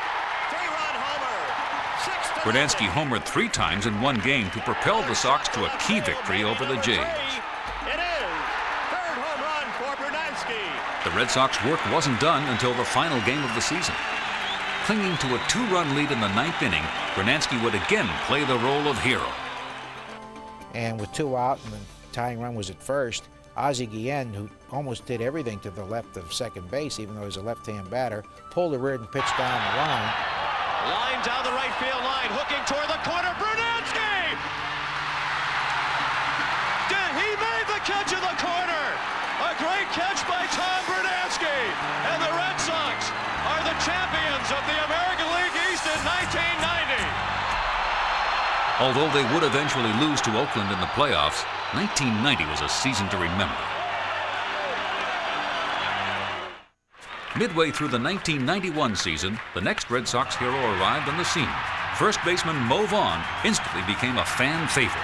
Speaker 3: 3-run homer.
Speaker 2: Brunansky homered 3 times in one game to propel the Sox to a key victory over the Jays.
Speaker 14: It is third home run for Brunansky.
Speaker 2: The Red Sox work wasn't done until the final game of the season. Clinging to a 2-run lead in the 9th inning, Brunansky would again play the role of hero.
Speaker 23: And with 2 out and the tying run was at first, Ozzie Guillen, who almost did everything to the left of second base, even though he's a left-hand batter, pulled a rear and pitched down the line.
Speaker 14: Line down the right field line, hooking toward the corner, Brunansky! He made the catch in the corner! A great catch by Tom Brunansky! And the Red Sox are the champions of the American League East in 1990!
Speaker 2: Although they would eventually lose to Oakland in the playoffs, 1990 was a season to remember. Midway through the 1991 season, the next Red Sox hero arrived on the scene. First baseman Mo Vaughn instantly became a fan favorite.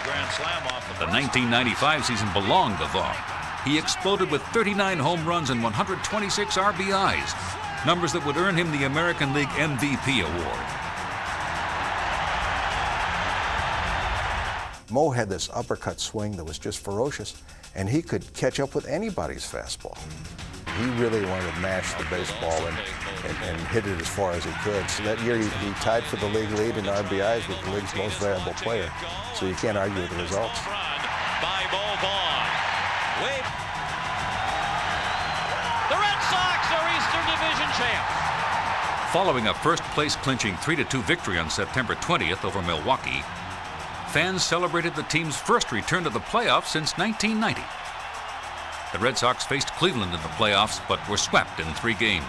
Speaker 14: Grand slam off
Speaker 2: The 1995 season belonged to Vaughn. He exploded with 39 home runs and 126 RBIs, numbers that would earn him the American League MVP award.
Speaker 7: Mo had this uppercut swing that was just ferocious, and he could catch up with anybody's fastball. He really wanted to mash the baseball and hit it as far as he could. So that year he tied for the league lead in RBIs with the league's most valuable player. So you can't argue with the results.
Speaker 14: By Mo Vaughn. The Red Sox are Eastern Division champs.
Speaker 2: Following a first-place clinching 3-2 victory on September 20th over Milwaukee, fans celebrated the team's first return to the playoffs since 1990. The Red Sox faced Cleveland in the playoffs, but were swept in 3 games.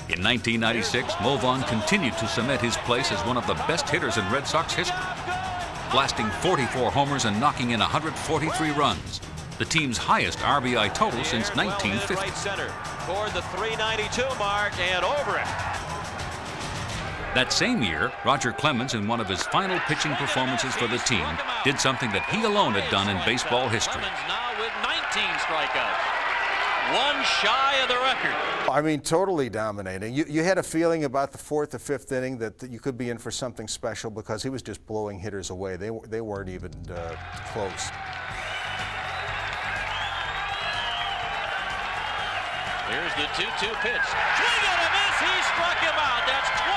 Speaker 2: In 1996, Mo Vaughn continued to cement his place as one of the best hitters in Red Sox history, blasting 44 homers and knocking in 143 runs, the team's highest RBI total since 1950.
Speaker 14: Right center toward the 392 mark and over it.
Speaker 2: That same year, Roger Clemens, in one of his final pitching performances for the team, did something that he alone had done in baseball history.
Speaker 14: Now with 19 strikeouts. 1 shy of the record.
Speaker 7: I mean, totally dominating. You had a feeling about the 4th or 5th inning that you could be in for something special because he was just blowing hitters away. They weren't even close.
Speaker 14: Here's the 2-2 pitch. Swing and a miss. He struck him out. That's 20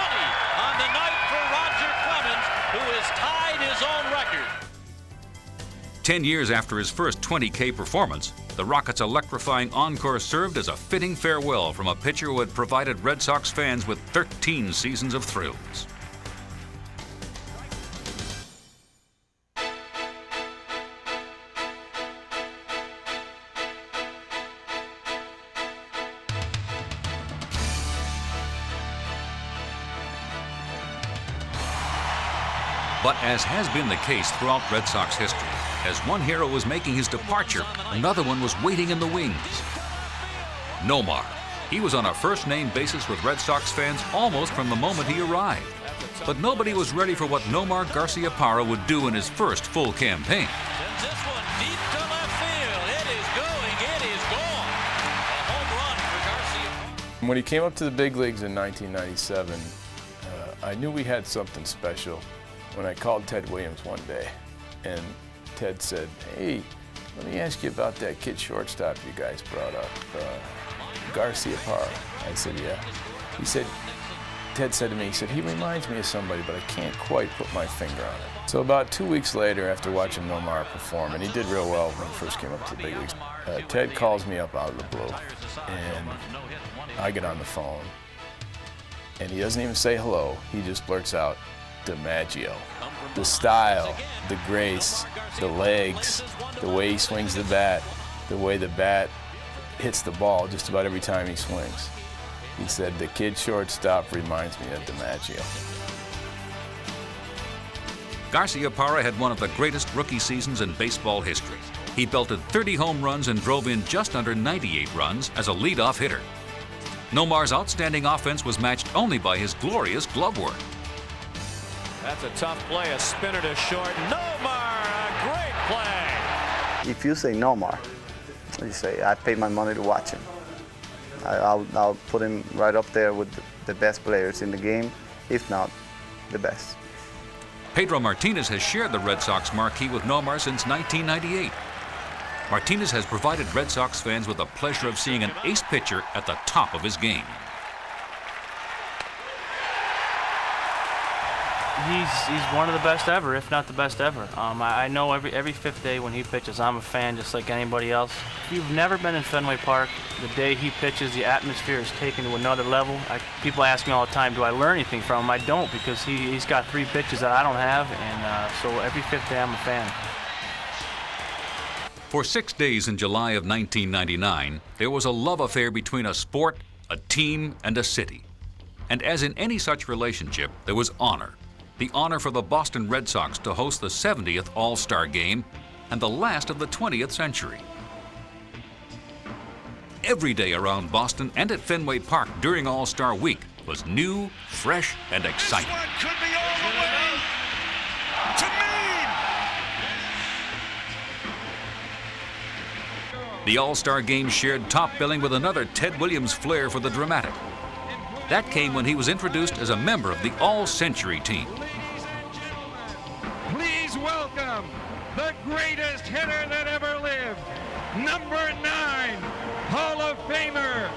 Speaker 14: on the night for Roger Clemens, who has tied his own record.
Speaker 2: 10 years after his first 20K performance, the Rockets' electrifying encore served as a fitting farewell from a pitcher who had provided Red Sox fans with 13 seasons of thrills. But as has been the case throughout Red Sox history, as one hero was making his departure, another one was waiting in the wings. Nomar. He was on a first-name basis with Red Sox fans almost from the moment he arrived. But nobody was ready for what Nomar Garciaparra would do in his first full campaign.
Speaker 14: Sends this one deep to left field. It is going. It is gone. A home run for Garciaparra.
Speaker 18: When he came up to the big leagues in 1997, I knew we had something special when I called Ted Williams one day, and Ted said, "Hey, let me ask you about that kid shortstop you guys brought up, Garciaparra." I said, "Yeah." Ted said to me, he said, "He reminds me of somebody, but I can't quite put my finger on it." So about 2 weeks later, after watching Nomar perform, and he did real well when he first came up to the big leagues, Ted calls me up out of the blue, and I get on the phone, and he doesn't even say hello. He just blurts out, "DiMaggio." The style, the grace, the legs, the way he swings the bat, the way the bat hits the ball just about every time he swings. He said, "The kid shortstop reminds me of DiMaggio."
Speaker 2: Garciaparra had one of the greatest rookie seasons in baseball history. He belted 30 home runs and drove in just under 98 runs as a leadoff hitter. Nomar's outstanding offense was matched only by his glorious glove work.
Speaker 14: That's a tough play, a spinner to short. Nomar, a great play.
Speaker 6: If you say Nomar, you say, I paid my money to watch him. I'll put him right up there with the best players in the game, if not the best.
Speaker 2: Pedro Martinez has shared the Red Sox marquee with Nomar since 1998. Martinez has provided Red Sox fans with the pleasure of seeing an ace pitcher at the top of his game.
Speaker 11: He's one of the best ever, if not the best ever. I know every fifth day when he pitches, I'm a fan just like anybody else. If you've never been in Fenway Park, the day he pitches, the atmosphere is taken to another level. People ask me all the time, do I learn anything from him? I don't, because he's got 3 pitches that I don't have, and so every fifth day I'm a fan.
Speaker 2: For 6 days in July of 1999, there was a love affair between a sport, a team, and a city. And as in any such relationship, there was honor. The honor for the Boston Red Sox to host the 70th All-Star Game and the last of the 20th century. Every day around Boston and at Fenway Park during All-Star Week was new, fresh, and exciting.
Speaker 14: Could be all the way to Maine.
Speaker 2: The All-Star Game shared top billing with another Ted Williams flair for the dramatic. That came when he was introduced as a member of the All-Century team.
Speaker 14: Please welcome the greatest hitter that ever lived, number 9, Hall of Famer,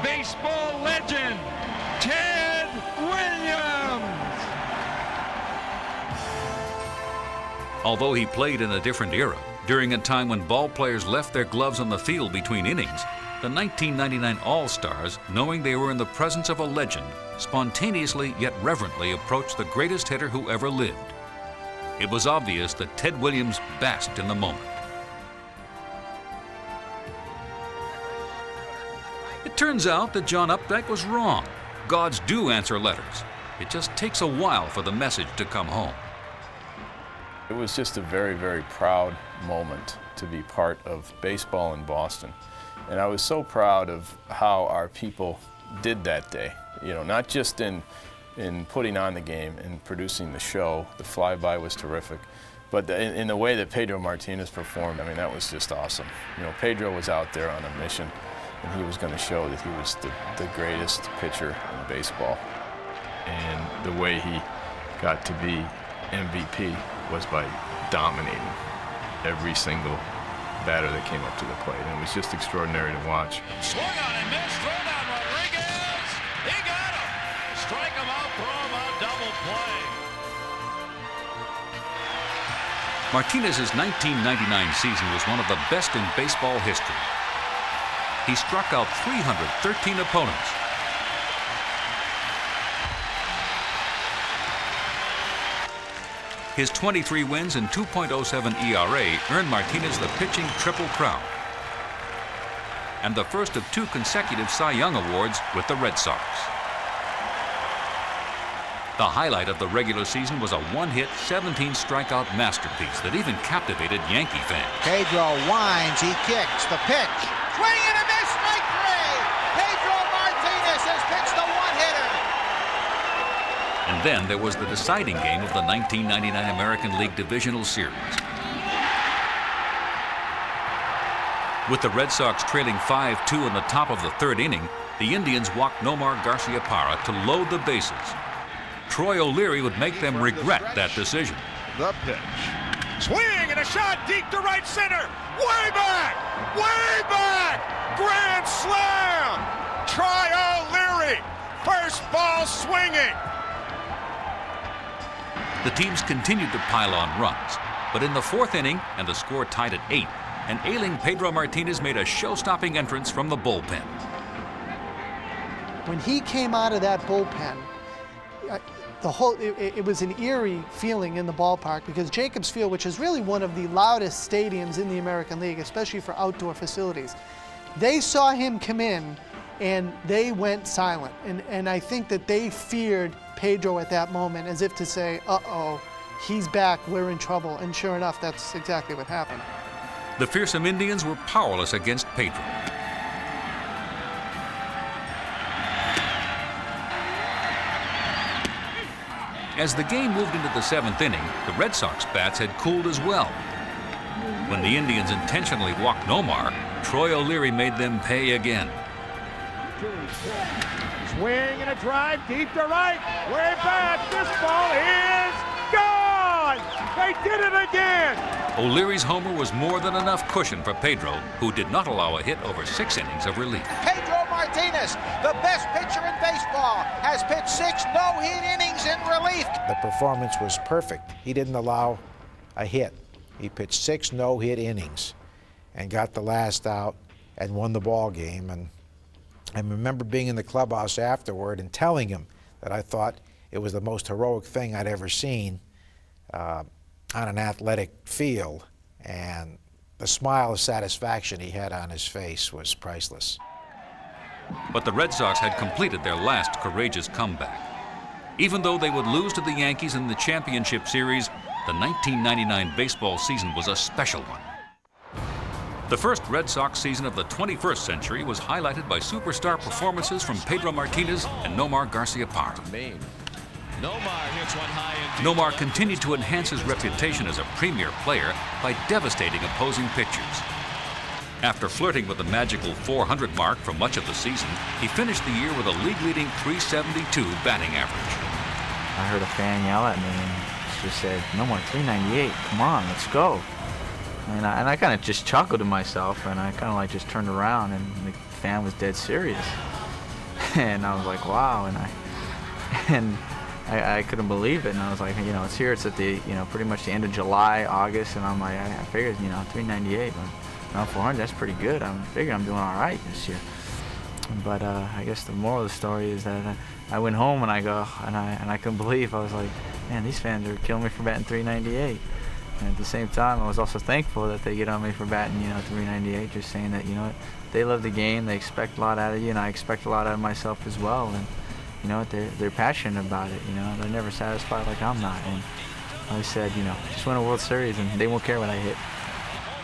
Speaker 14: baseball legend, Ted Williams.
Speaker 2: Although he played in a different era, during a time when ball players left their gloves on the field between innings, the 1999 All-Stars, knowing they were in the presence of a legend, spontaneously yet reverently approached the greatest hitter who ever lived. It was obvious that Ted Williams basked in the moment. It turns out that John Updike was wrong. Gods do answer letters. It just takes a while for the message to come home.
Speaker 18: It was just a very, very proud moment to be part of baseball in Boston. And I was so proud of how our people did that day. You know, not just in putting on the game and producing the show. The flyby was terrific. But in the way that Pedro Martinez performed, I mean, that was just awesome. You know, Pedro was out there on a mission, and he was going to show that he was the greatest pitcher in baseball. And the way he got to be MVP was by dominating every single batter that came up to the plate, and it was just extraordinary to watch.
Speaker 14: Swung on and missed, throw down Rodriguez. He got him. Strike him out, throw him out, double play.
Speaker 2: Martinez's 1999 season was one of the best in baseball history. He struck out 313 opponents. His 23 wins and 2.07 ERA earned Martinez the pitching Triple Crown and the first of 2 consecutive Cy Young Awards with the Red Sox. The highlight of the regular season was a one-hit, 17-strikeout masterpiece that even captivated Yankee fans.
Speaker 23: Pedro winds, he kicks, the pitch. Swing and a miss, strike 3. Pedro Martinez has pitched a one-hitter.
Speaker 2: And then there was the deciding game of the 1999 American League Divisional Series. With the Red Sox trailing 5-2 in the top of the 3rd inning, the Indians walked Nomar Garciaparra to load the bases. Troy O'Leary would make them regret that decision.
Speaker 14: The pitch. Swing and a shot deep to right center. Way back! Way back! Grand slam! Troy O'Leary. First ball swinging.
Speaker 2: The teams continued to pile on runs, but in the 4th inning, and the score tied at 8, an ailing Pedro Martinez made a show-stopping entrance from the bullpen.
Speaker 19: When he came out of that bullpen, it was an eerie feeling in the ballpark, because Jacobs Field, which is really one of the loudest stadiums in the American League, especially for outdoor facilities, they saw him come in and they went silent. And I think that they feared Pedro at that moment, as if to say, uh-oh, he's back, we're in trouble. And sure enough, that's exactly what happened.
Speaker 2: The fearsome Indians were powerless against Pedro. As the game moved into the 7th inning, the Red Sox bats had cooled as well. When the Indians intentionally walked Nomar, Troy O'Leary made them pay again.
Speaker 14: Swing and a drive deep to right. Way back. This ball is gone. They did it again.
Speaker 2: O'Leary's homer was more than enough cushion for Pedro, who did not allow a hit over 6 innings of relief.
Speaker 23: Pedro Martinez, the best pitcher in baseball, has pitched 6 no-hit innings in relief. The performance was perfect. He didn't allow a hit. He pitched 6 no-hit innings and got the last out and won the ball game. And I remember being in the clubhouse afterward and telling him that I thought it was the most heroic thing I'd ever seen on an athletic field, and the smile of satisfaction he had on his face was priceless.
Speaker 2: But the Red Sox had completed their last courageous comeback. Even though they would lose to the Yankees in the championship series, the 1999 baseball season was a special one. The first Red Sox season of the 21st century was highlighted by superstar performances from Pedro Martinez and Nomar Garciaparra. Nomar continued to enhance his reputation as a premier player by devastating opposing pitchers. After flirting with the magical 400 mark for much of the season, he finished the year with a league-leading .372 batting average.
Speaker 11: I heard a fan yell at me and just said, "Nomar, 398, come on, let's go." And I kind of just chuckled to myself, and I kind of like just turned around, and the fan was dead serious. And I was like, wow, and I couldn't believe it, and I was like, you know, it's here, it's at the, you know, pretty much the end of July, August, and I'm like, I figured, you know, 398, but 400, that's pretty good. I figured I'm doing all right this year. But I guess the moral of the story is that I went home and I go, and I couldn't believe, I was like, man, these fans are killing me for batting 398. And at the same time, I was also thankful that they get on me for batting, you know, 398, just saying that, you know what, they love the game, they expect a lot out of you, and I expect a lot out of myself as well. And you know, they're passionate about it, you know, they're never satisfied like I'm not. And I said, you know, just win a World Series and they won't care what I hit.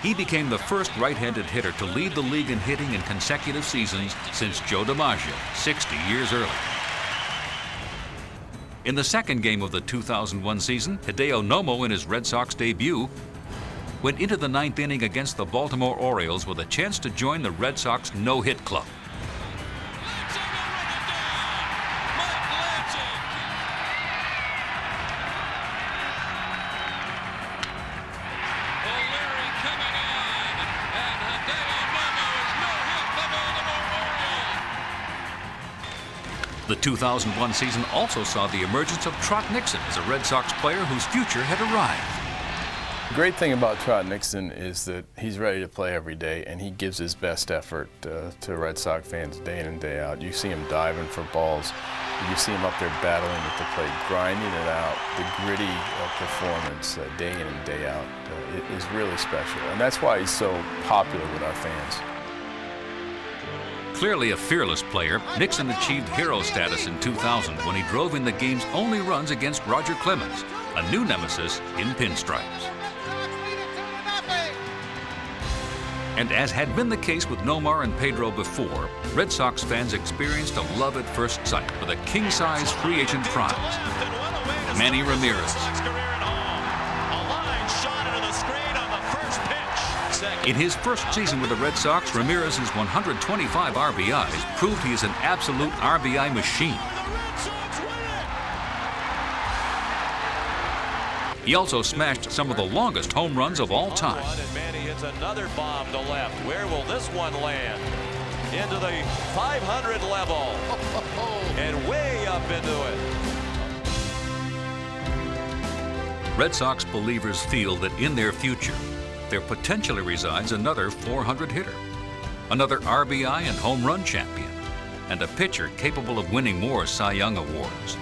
Speaker 2: He became the first right-handed hitter to lead the league in hitting in consecutive seasons since Joe DiMaggio, 60 years earlier. In the second game of the 2001 season, Hideo Nomo, in his Red Sox debut, went into the 9th inning against the Baltimore Orioles with a chance to join the Red Sox no-hit club. The 2001 season also saw the emergence of Trot Nixon as a Red Sox player whose future had arrived.
Speaker 18: The great thing about Trot Nixon is that he's ready to play every day, and he gives his best effort to Red Sox fans day in and day out. You see him diving for balls. You see him up there battling at the plate, grinding it out. The gritty performance day in and day out is really special, and that's why he's so popular with our fans.
Speaker 2: Clearly a fearless player, Nixon achieved hero status in 2000 when he drove in the game's only runs against Roger Clemens, a new nemesis in pinstripes. And as had been the case with Nomar and Pedro before, Red Sox fans experienced a love at first sight with a king-size free agent prize, Manny Ramirez. In his first season with the Red Sox, Ramirez's 125 RBIs proved he is an absolute RBI machine. He also smashed some of the longest home runs of all time.
Speaker 10: And Manny hits another bomb to left. Where will this one land? Into the 500 level. And way up into it.
Speaker 2: Red Sox believers feel that in their future, there potentially resides another 400 hitter, another RBI and home run champion, and a pitcher capable of winning more Cy Young awards.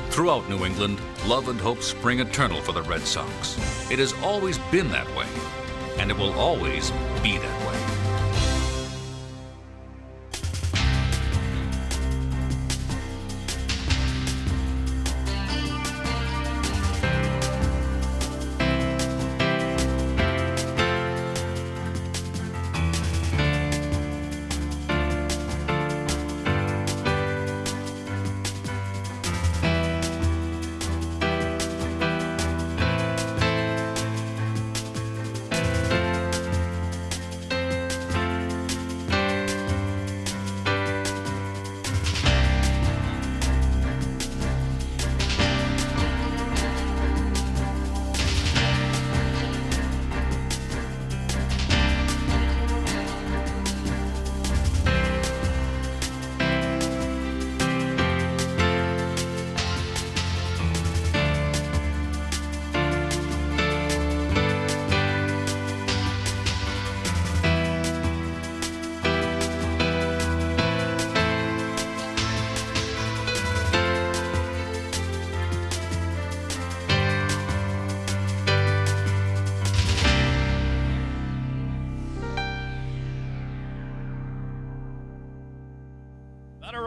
Speaker 2: Throughout New England, love and hope spring eternal for the Red Sox. It has always been that way, and it will always be that way.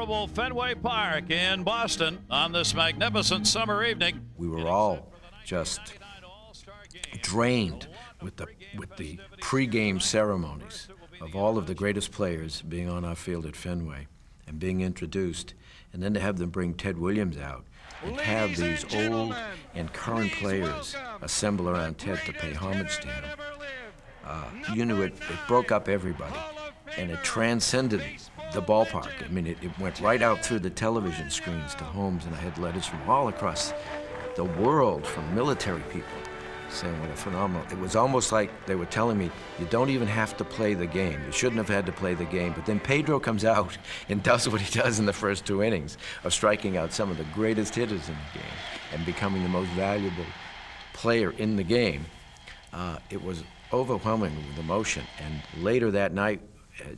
Speaker 15: memorable Fenway Park in Boston on this magnificent summer evening.
Speaker 20: We were all just drained with the pregame ceremonies of all of the greatest players being on our field at Fenway and being introduced, and then to have them bring Ted Williams out and have these old and current players assemble around Ted to pay homage to him. You knew it broke up everybody, and it transcended the ballpark. I mean, it went right out through the television screens to homes, and I had letters from all across the world from military people saying what a phenomenal. It was almost like they were telling me, you don't even have to play the game. You shouldn't have had to play the game. But then Pedro comes out and does what he does in the first 2 innings of striking out some of the greatest hitters in the game and becoming the most valuable player in the game. It was overwhelming with emotion. And later that night,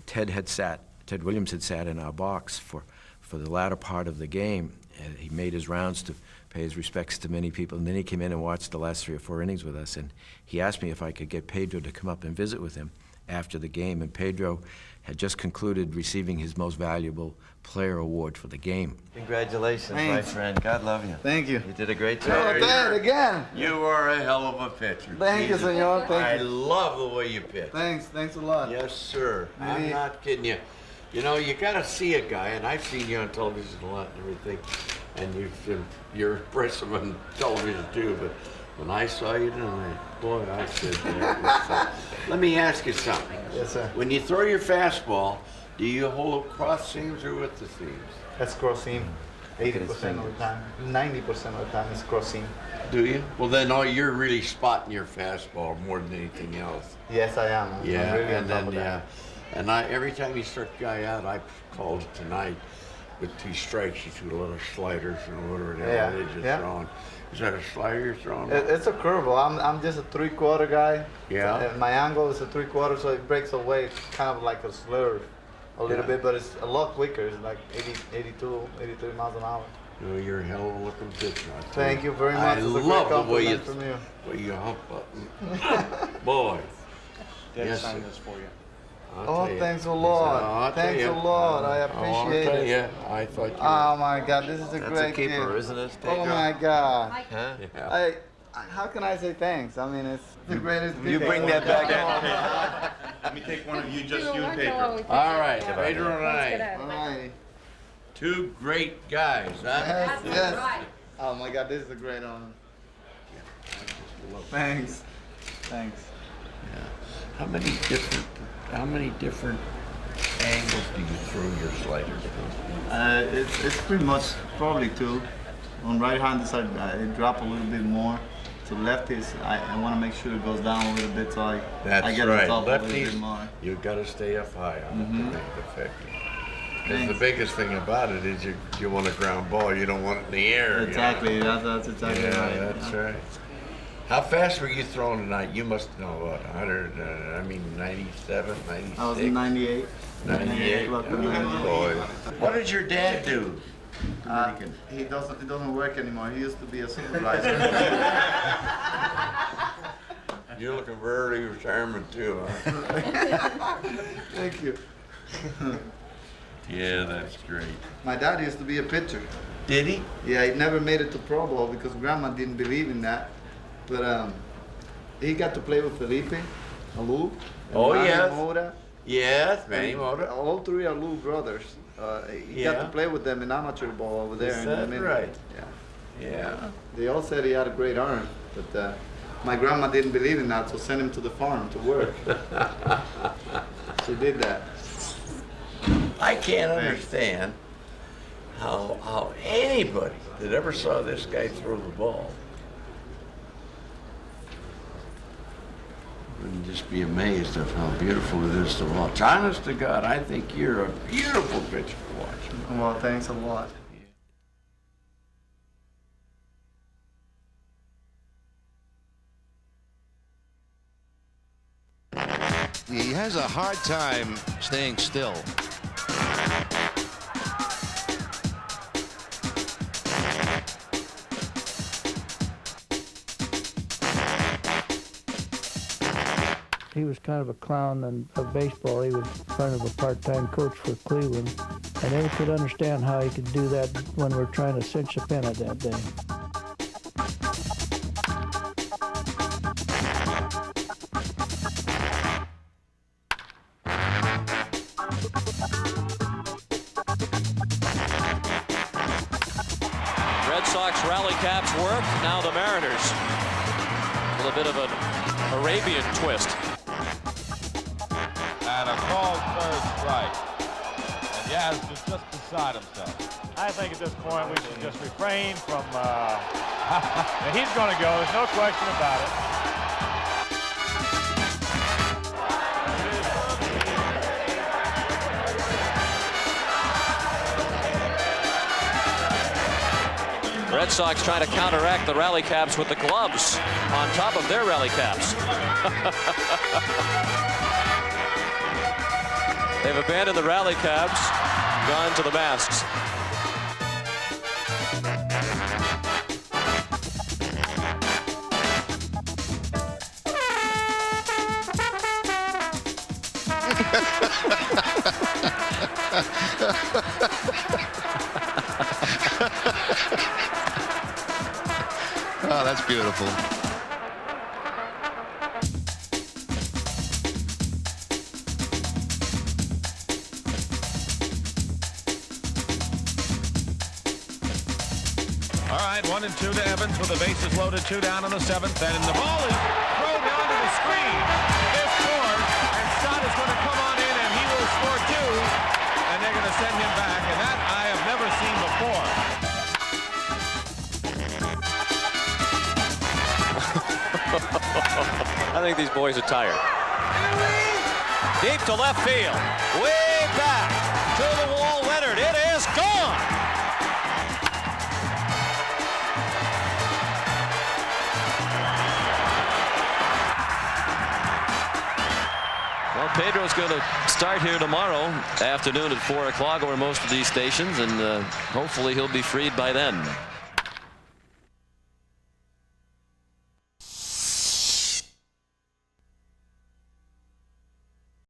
Speaker 20: Ted Williams had sat in our box for the latter part of the game. He made his rounds to pay his respects to many people, and then he came in and watched the last 3 or 4 innings with us, and he asked me if I could get Pedro to come up and visit with him after the game, and Pedro had just concluded receiving his most valuable player award for the game.
Speaker 21: Congratulations,
Speaker 20: Thanks.
Speaker 21: my friend. God love you.
Speaker 20: Thank you.
Speaker 21: You did a great
Speaker 20: Oh,
Speaker 21: job.
Speaker 20: Dad,
Speaker 21: again.
Speaker 20: You
Speaker 21: are a hell of a pitcher.
Speaker 20: Thank you, senor. Thank
Speaker 21: I
Speaker 20: you.
Speaker 21: love the way you pitch.
Speaker 20: Thanks a lot.
Speaker 21: Yes, sir.
Speaker 20: Maybe-
Speaker 21: I'm not kidding you. You know, you got to see a guy, and I've seen you on television a lot and everything, and you're impressive on television too, but when I saw you tonight, boy, I said that. Let me ask you something.
Speaker 6: Yes, sir.
Speaker 21: When you throw your fastball, do you hold cross seams or with the seams?
Speaker 6: That's cross seam. 80% of the time. 90% of the time is cross seam.
Speaker 21: Do you? Well, then you're really spotting your fastball more than anything else.
Speaker 6: Yes, I am. I'm
Speaker 21: Yeah,
Speaker 6: really on
Speaker 21: and
Speaker 6: top
Speaker 21: then
Speaker 6: of that.
Speaker 21: and every time you start the guy out, I called it tonight with 2 strikes. You threw a little sliders and whatever the hell it is you're throwing. Is that a slider you're throwing?
Speaker 6: It's a curveball. I'm just a 3/4 guy.
Speaker 21: Yeah.
Speaker 6: My angle is a 3/4, so it breaks away. It's kind of like a slur, a little bit, but it's a lot quicker. It's like 82, 83 miles an hour.
Speaker 21: No, you're a hell of a looking pitcher.
Speaker 6: Thank you very much.
Speaker 21: I
Speaker 6: It's a great
Speaker 21: love the way you,
Speaker 6: compliment from you.
Speaker 21: way you hump up. Boy.
Speaker 6: Dad
Speaker 21: Yes,
Speaker 6: signed
Speaker 21: sir.
Speaker 6: this for you.
Speaker 21: I'll
Speaker 6: Oh,
Speaker 21: tell you.
Speaker 6: thanks a
Speaker 21: I'll
Speaker 6: lot.
Speaker 21: tell
Speaker 6: Thanks
Speaker 21: you.
Speaker 6: a lot. I
Speaker 21: I'll
Speaker 6: appreciate
Speaker 21: tell
Speaker 6: it.
Speaker 21: you. I thought you
Speaker 6: Oh my God, this is a
Speaker 21: That's a
Speaker 6: great
Speaker 21: keeper,
Speaker 6: gift.
Speaker 21: isn't it,
Speaker 6: Oh
Speaker 21: Pedro?
Speaker 6: my God.
Speaker 21: Huh? Yeah.
Speaker 6: How can I say thanks? I mean, it's the greatest gift.
Speaker 21: You bring that back
Speaker 6: Let me take one of you, just you and Pedro.
Speaker 21: All right, Pedro and I.
Speaker 6: All right.
Speaker 21: 2 great guys, huh?
Speaker 6: Yes, yes. Oh my God, this is a great honor. Thanks. Thanks.
Speaker 21: Yeah. How many different angles do you throw your sliders from?
Speaker 6: It's pretty much probably 2. On right-handed side, I drop a little bit more. To lefties, I want to make sure it goes down a little bit, so I get
Speaker 21: right.
Speaker 6: on top a little bit
Speaker 21: Lefties,
Speaker 6: more.
Speaker 21: you've got to stay up high on it to make it effective. Because the
Speaker 6: Thanks.
Speaker 21: biggest thing about it is you want a ground ball, you don't want it in the air. you know?
Speaker 6: Exactly, that's exactly
Speaker 21: Yeah,
Speaker 6: right.
Speaker 21: that's right. How fast were you throwing tonight? You must know what, 97, 96?
Speaker 6: I was in 98.
Speaker 21: 98.
Speaker 6: Lucky
Speaker 21: Oh,
Speaker 6: 98.
Speaker 21: boy. What did your dad do?
Speaker 6: It doesn't work anymore. He used to be a supervisor.
Speaker 21: You're looking for early retirement too, huh?
Speaker 6: Thank you.
Speaker 21: Yeah, that's great.
Speaker 6: My dad used to be a pitcher.
Speaker 21: Did he?
Speaker 6: Yeah, he never made it to Pro Bowl because Grandma didn't believe in that. But he got to play with Felipe, Alou,
Speaker 21: Oh,
Speaker 6: Manny
Speaker 21: yes.
Speaker 6: Mota.
Speaker 21: Yes, Manny
Speaker 6: And
Speaker 21: Mota.
Speaker 6: All 3 are Lou brothers. He got to play with them in amateur ball over there.
Speaker 21: Is
Speaker 6: in
Speaker 21: that
Speaker 6: the middle.
Speaker 21: right?
Speaker 6: Yeah.
Speaker 21: Yeah.
Speaker 6: They all said he had a great arm, but my grandma didn't believe in that, so sent him to the farm to work. She did that.
Speaker 21: I can't understand how anybody that ever saw this guy throw the ball wouldn't just be amazed of how beautiful it is to watch. Honest to God, I think you're a beautiful pitcher to watch.
Speaker 6: Well, thanks a lot.
Speaker 22: He has a hard time staying still.
Speaker 25: He was kind of a clown of baseball. He was kind of a part-time coach for Cleveland.
Speaker 8: I never could understand how he could do that when we're trying to cinch a pennant that day.
Speaker 10: Red Sox rally caps work. Now the Mariners with a bit of an Arabian twist.
Speaker 14: And a called third strike. And Yaz is just beside himself.
Speaker 4: I think at this point we should just refrain from. He's going to go. There's no question about it.
Speaker 10: Red Sox trying to counteract the rally caps with the gloves on top of their rally caps. They've abandoned the rally caps, gone to the masks.
Speaker 22: Oh, that's beautiful.
Speaker 14: All right, 1 and 2 to Evans with the bases loaded, 2 down in the 7th, and the ball is thrown down to the screen. It's scored, and Stott is going to come on in, and he will score 2, and they're going to send him back, and that I have never seen before.
Speaker 10: I think these boys are tired. Deep to left field. Way back to the wall, Leonard. It is gone. Well, Pedro's going to start here tomorrow afternoon at 4 o'clock over most of these stations, and hopefully he'll be freed by then.